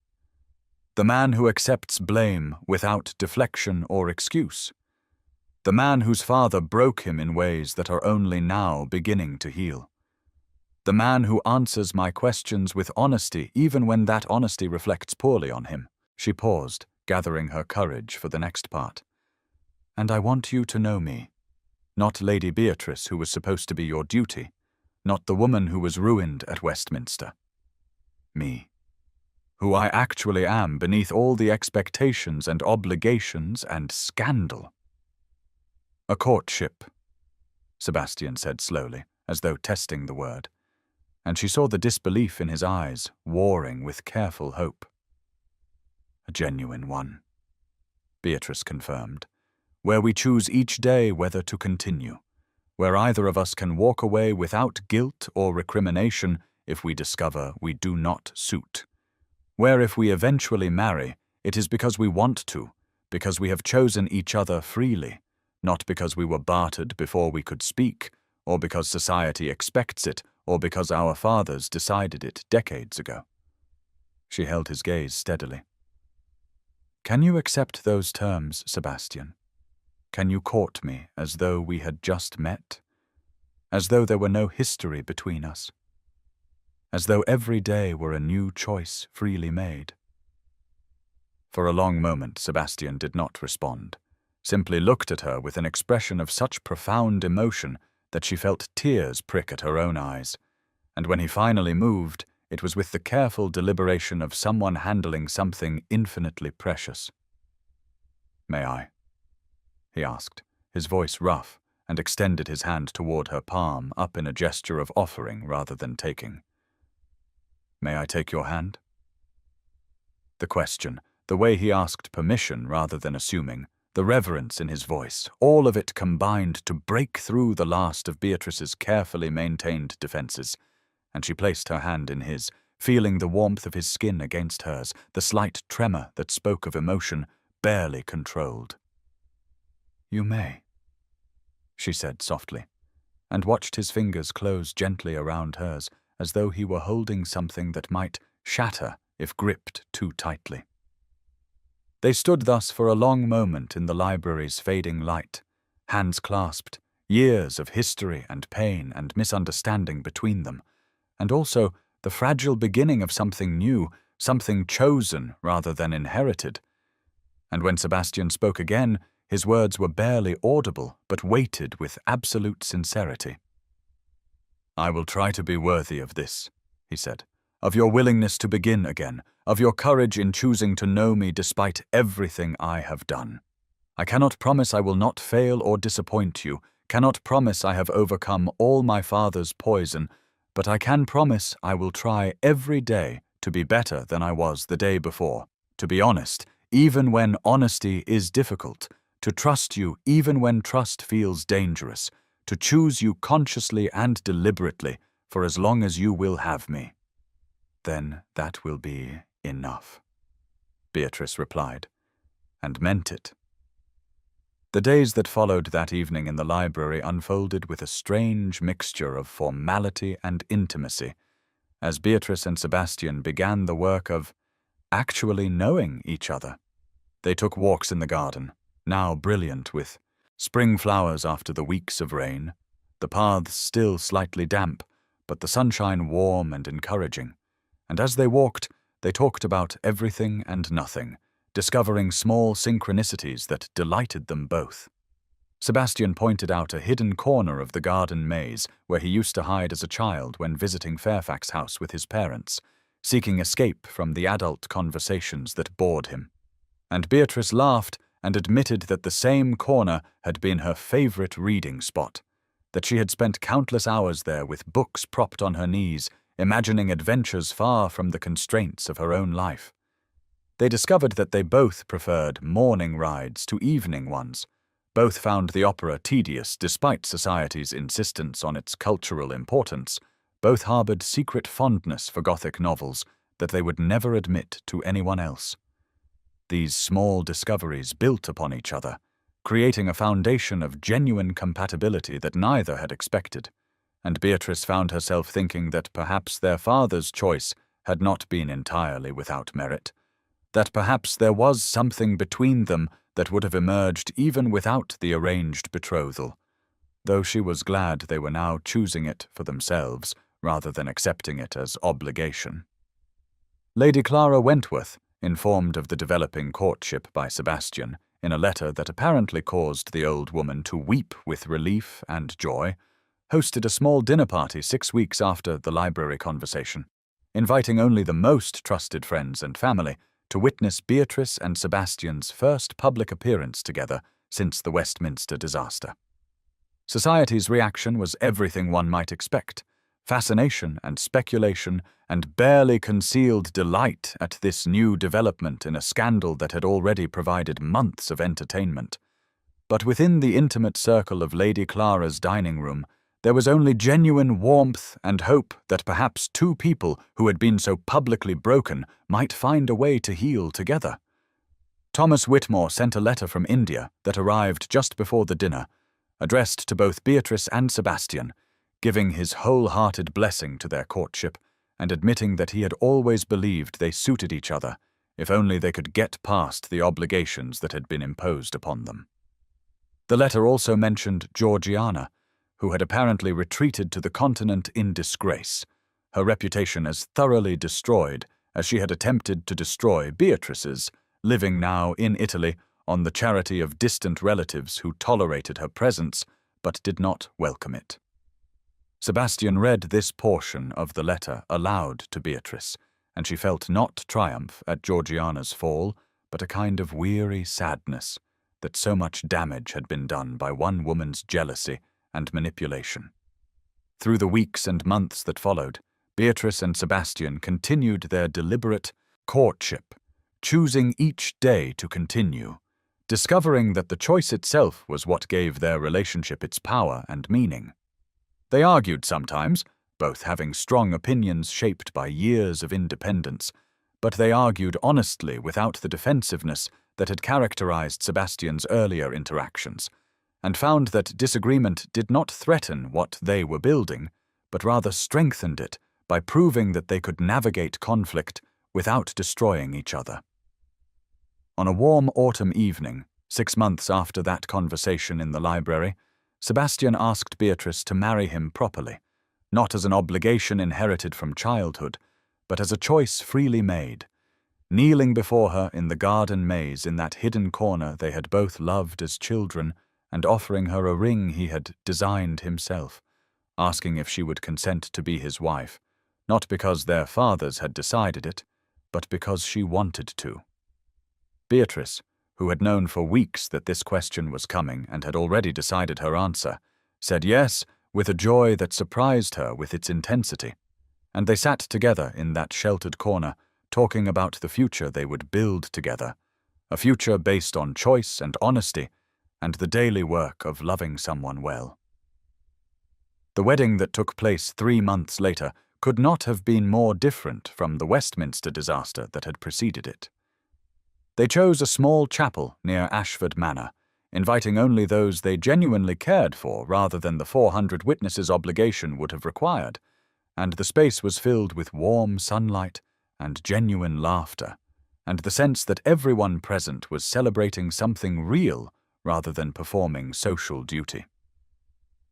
The man who accepts blame without deflection or excuse. The man whose father broke him in ways that are only now beginning to heal. The man who answers my questions with honesty even when that honesty reflects poorly on him. She paused, gathering her courage for the next part. "And I want you to know me. Not Lady Beatrice, who was supposed to be your duty. Not the woman who was ruined at Westminster. Me. Who I actually am beneath all the expectations and obligations and scandal." "A courtship," Sebastian said slowly, as though testing the word, and she saw the disbelief in his eyes, warring with careful hope. "A genuine one," Beatrice confirmed, "where we choose each day whether to continue, where either of us can walk away without guilt or recrimination if we discover we do not suit, where if we eventually marry, it is because we want to, because we have chosen each other freely, not because we were bartered before we could speak, or because society expects it, or because our fathers decided it decades ago." She held his gaze steadily. Can you accept those terms, Sebastian? Can you court me as though we had just met? As though there were no history between us? As though every day were a new choice freely made? For a long moment, Sebastian did not respond, simply looked at her with an expression of such profound emotion that she felt tears prick at her own eyes, and when he finally moved, it was with the careful deliberation of someone handling something infinitely precious. "May I?" he asked, his voice rough, and extended his hand toward her palm, up in a gesture of offering rather than taking. "May I take your hand?" The question, the way he asked permission rather than assuming, the reverence in his voice, all of it combined to break through the last of Beatrice's carefully maintained defenses, and she placed her hand in his, feeling the warmth of his skin against hers, the slight tremor that spoke of emotion barely controlled. "You may," she said softly, and watched his fingers close gently around hers, as though he were holding something that might shatter if gripped too tightly. They stood thus for a long moment in the library's fading light, hands clasped, years of history and pain and misunderstanding between them, and also the fragile beginning of something new, something chosen rather than inherited. And when Sebastian spoke again, his words were barely audible, but weighted with absolute sincerity. "I will try to be worthy of this," he said, "of your willingness to begin again, of your courage in choosing to know me despite everything I have done. I cannot promise I will not fail or disappoint you, cannot promise I have overcome all my father's poison, but I can promise I will try every day to be better than I was the day before, to be honest, even when honesty is difficult, to trust you even when trust feels dangerous, to choose you consciously and deliberately for as long as you will have me. Then that will be enough," Beatrice replied, and meant it. The days that followed that evening in the library unfolded with a strange mixture of formality and intimacy, as Beatrice and Sebastian began the work of actually knowing each other. They took walks in the garden, now brilliant with spring flowers after the weeks of rain, the paths still slightly damp, but the sunshine warm and encouraging. And as they walked, they talked about everything and nothing, discovering small synchronicities that delighted them both. Sebastian pointed out a hidden corner of the garden maze where he used to hide as a child when visiting Fairfax House with his parents, seeking escape from the adult conversations that bored him. And Beatrice laughed and admitted that the same corner had been her favorite reading spot, that she had spent countless hours there with books propped on her knees, imagining adventures far from the constraints of her own life. They discovered that they both preferred morning rides to evening ones. Both found the opera tedious despite society's insistence on its cultural importance. Both harbored secret fondness for Gothic novels that they would never admit to anyone else. These small discoveries built upon each other, creating a foundation of genuine compatibility that neither had expected, and Beatrice found herself thinking that perhaps their father's choice had not been entirely without merit, that perhaps there was something between them that would have emerged even without the arranged betrothal, though she was glad they were now choosing it for themselves rather than accepting it as obligation. Lady Clara Wentworth, informed of the developing courtship by Sebastian, in a letter that apparently caused the old woman to weep with relief and joy, hosted a small dinner party 6 weeks after the library conversation, inviting only the most trusted friends and family to witness Beatrice and Sebastian's first public appearance together since the Westminster disaster. Society's reaction was everything one might expect: fascination and speculation and barely concealed delight at this new development in a scandal that had already provided months of entertainment. But within the intimate circle of Lady Clara's dining room, there was only genuine warmth and hope that perhaps two people who had been so publicly broken might find a way to heal together. Thomas Whitmore sent a letter from India that arrived just before the dinner, addressed to both Beatrice and Sebastian, giving his wholehearted blessing to their courtship and admitting that he had always believed they suited each other, if only they could get past the obligations that had been imposed upon them. The letter also mentioned Georgiana, who had apparently retreated to the continent in disgrace, her reputation as thoroughly destroyed as she had attempted to destroy Beatrice's, living now in Italy on the charity of distant relatives who tolerated her presence but did not welcome it. Sebastian read this portion of the letter aloud to Beatrice, and she felt not triumph at Georgiana's fall, but a kind of weary sadness that so much damage had been done by one woman's jealousy and manipulation. Through the weeks and months that followed, Beatrice and Sebastian continued their deliberate courtship, choosing each day to continue, discovering that the choice itself was what gave their relationship its power and meaning. They argued sometimes, both having strong opinions shaped by years of independence, but they argued honestly without the defensiveness that had characterized Sebastian's earlier interactions, and found that disagreement did not threaten what they were building, but rather strengthened it by proving that they could navigate conflict without destroying each other. On a warm autumn evening, 6 months after that conversation in the library, Sebastian asked Beatrice to marry him properly, not as an obligation inherited from childhood, but as a choice freely made, kneeling before her in the garden maze in that hidden corner they had both loved as children, and offering her a ring he had designed himself, asking if she would consent to be his wife, not because their fathers had decided it, but because she wanted to. Beatrice, who had known for weeks that this question was coming and had already decided her answer, said yes with a joy that surprised her with its intensity, and they sat together in that sheltered corner, talking about the future they would build together, a future based on choice and honesty, and the daily work of loving someone well. The wedding that took place 3 months later could not have been more different from the Westminster disaster that had preceded it. They chose a small chapel near Ashford Manor, inviting only those they genuinely cared for rather than the 400 witnesses obligation would have required, and the space was filled with warm sunlight and genuine laughter, and the sense that everyone present was celebrating something real rather than performing social duty.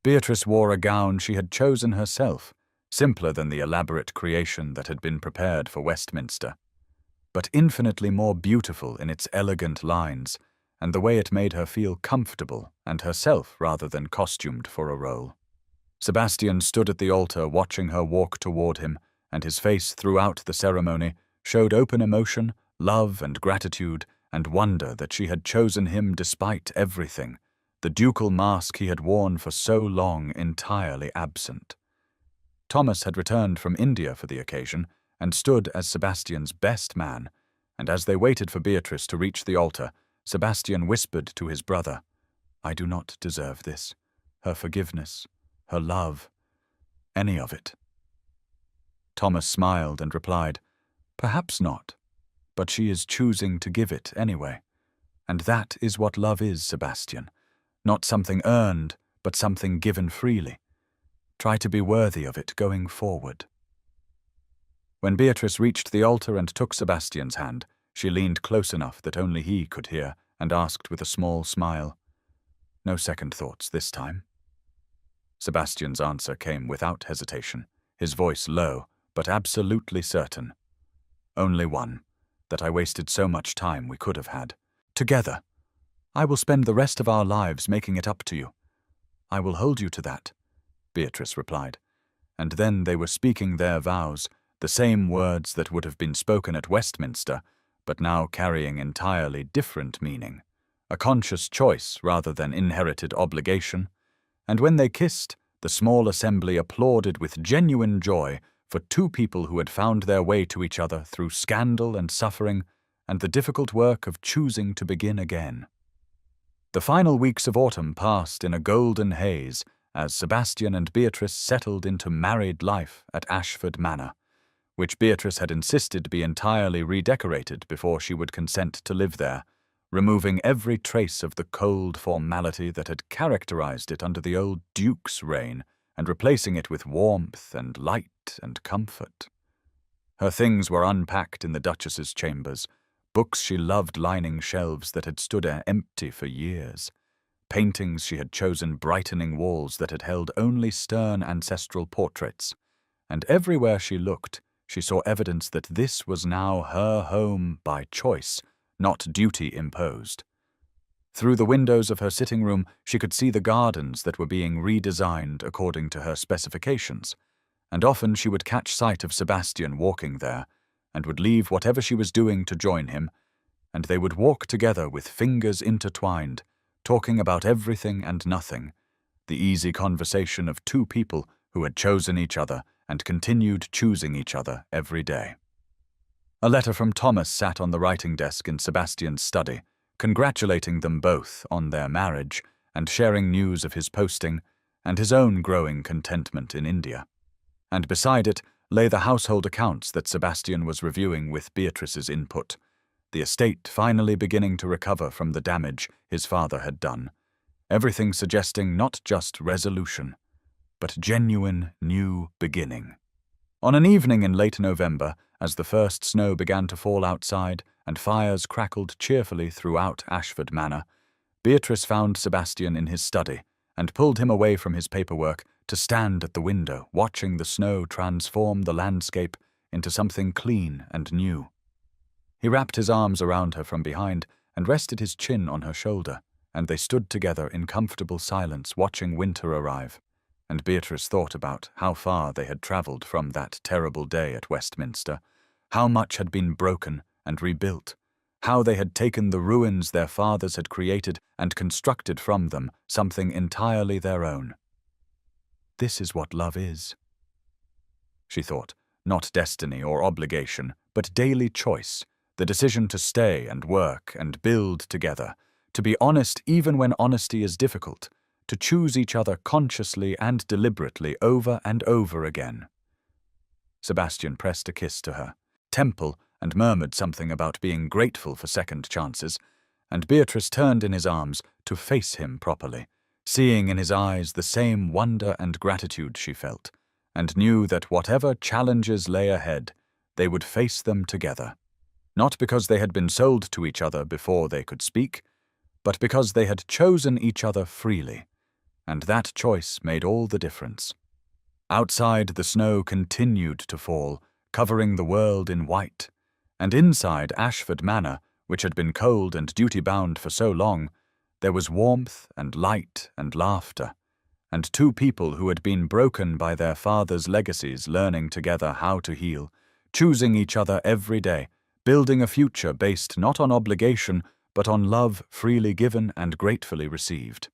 Beatrice wore a gown she had chosen herself, simpler than the elaborate creation that had been prepared for Westminster, but infinitely more beautiful in its elegant lines and the way it made her feel comfortable and herself rather than costumed for a role. Sebastian stood at the altar watching her walk toward him, and his face throughout the ceremony showed open emotion, love and gratitude, and wonder that she had chosen him despite everything, the ducal mask he had worn for so long entirely absent. Thomas had returned from India for the occasion and stood as Sebastian's best man, and as they waited for Beatrice to reach the altar, Sebastian whispered to his brother, "I do not deserve this, her forgiveness, her love, any of it." Thomas smiled and replied, "Perhaps not, but she is choosing to give it anyway. And that is what love is, Sebastian. Not something earned, but something given freely. Try to be worthy of it going forward." When Beatrice reached the altar and took Sebastian's hand, she leaned close enough that only he could hear and asked with a small smile, "No second thoughts this time?" Sebastian's answer came without hesitation, his voice low, but absolutely certain. "Only one, that I wasted so much time we could have had. Together. I will spend the rest of our lives making it up to you. I will hold you to that," Beatrice replied. And then they were speaking their vows, the same words that would have been spoken at Westminster, but now carrying entirely different meaning, a conscious choice rather than inherited obligation. And when they kissed, the small assembly applauded with genuine joy for two people who had found their way to each other through scandal and suffering and the difficult work of choosing to begin again. The final weeks of autumn passed in a golden haze as Sebastian and Beatrice settled into married life at Ashford Manor, which Beatrice had insisted be entirely redecorated before she would consent to live there, removing every trace of the cold formality that had characterized it under the old Duke's reign and replacing it with warmth and light and comfort. Her things were unpacked in the Duchess's chambers, books she loved lining shelves that had stood empty for years, paintings she had chosen brightening walls that had held only stern ancestral portraits, and everywhere she looked, she saw evidence that this was now her home by choice, not duty imposed. Through the windows of her sitting room, she could see the gardens that were being redesigned according to her specifications, and often she would catch sight of Sebastian walking there, and would leave whatever she was doing to join him, and they would walk together with fingers intertwined, talking about everything and nothing, the easy conversation of two people who had chosen each other and continued choosing each other every day. A letter from Thomas sat on the writing desk in Sebastian's study, congratulating them both on their marriage and sharing news of his posting and his own growing contentment in India. And beside it lay the household accounts that Sebastian was reviewing with Beatrice's input, the estate finally beginning to recover from the damage his father had done, everything suggesting not just resolution, but genuine new beginning. On an evening in late November, as the first snow began to fall outside and fires crackled cheerfully throughout Ashford Manor, Beatrice found Sebastian in his study and pulled him away from his paperwork to stand at the window, watching the snow transform the landscape into something clean and new. He wrapped his arms around her from behind and rested his chin on her shoulder, and they stood together in comfortable silence watching winter arrive. And Beatrice thought about how far they had travelled from that terrible day at Westminster, how much had been broken and rebuilt, how they had taken the ruins their fathers had created and constructed from them something entirely their own. This is what love is, she thought, not destiny or obligation, but daily choice, the decision to stay and work and build together, to be honest even when honesty is difficult, to choose each other consciously and deliberately over and over again. Sebastian pressed a kiss to her temple and murmured something about being grateful for second chances, and Beatrice turned in his arms to face him properly, seeing in his eyes the same wonder and gratitude she felt, and knew that whatever challenges lay ahead, they would face them together, not because they had been sold to each other before they could speak, but because they had chosen each other freely, and that choice made all the difference. Outside, the snow continued to fall, covering the world in white, and inside Ashford Manor, which had been cold and duty-bound for so long, there was warmth and light and laughter, and two people who had been broken by their fathers' legacies learning together how to heal, choosing each other every day, building a future based not on obligation, but on love freely given and gratefully received.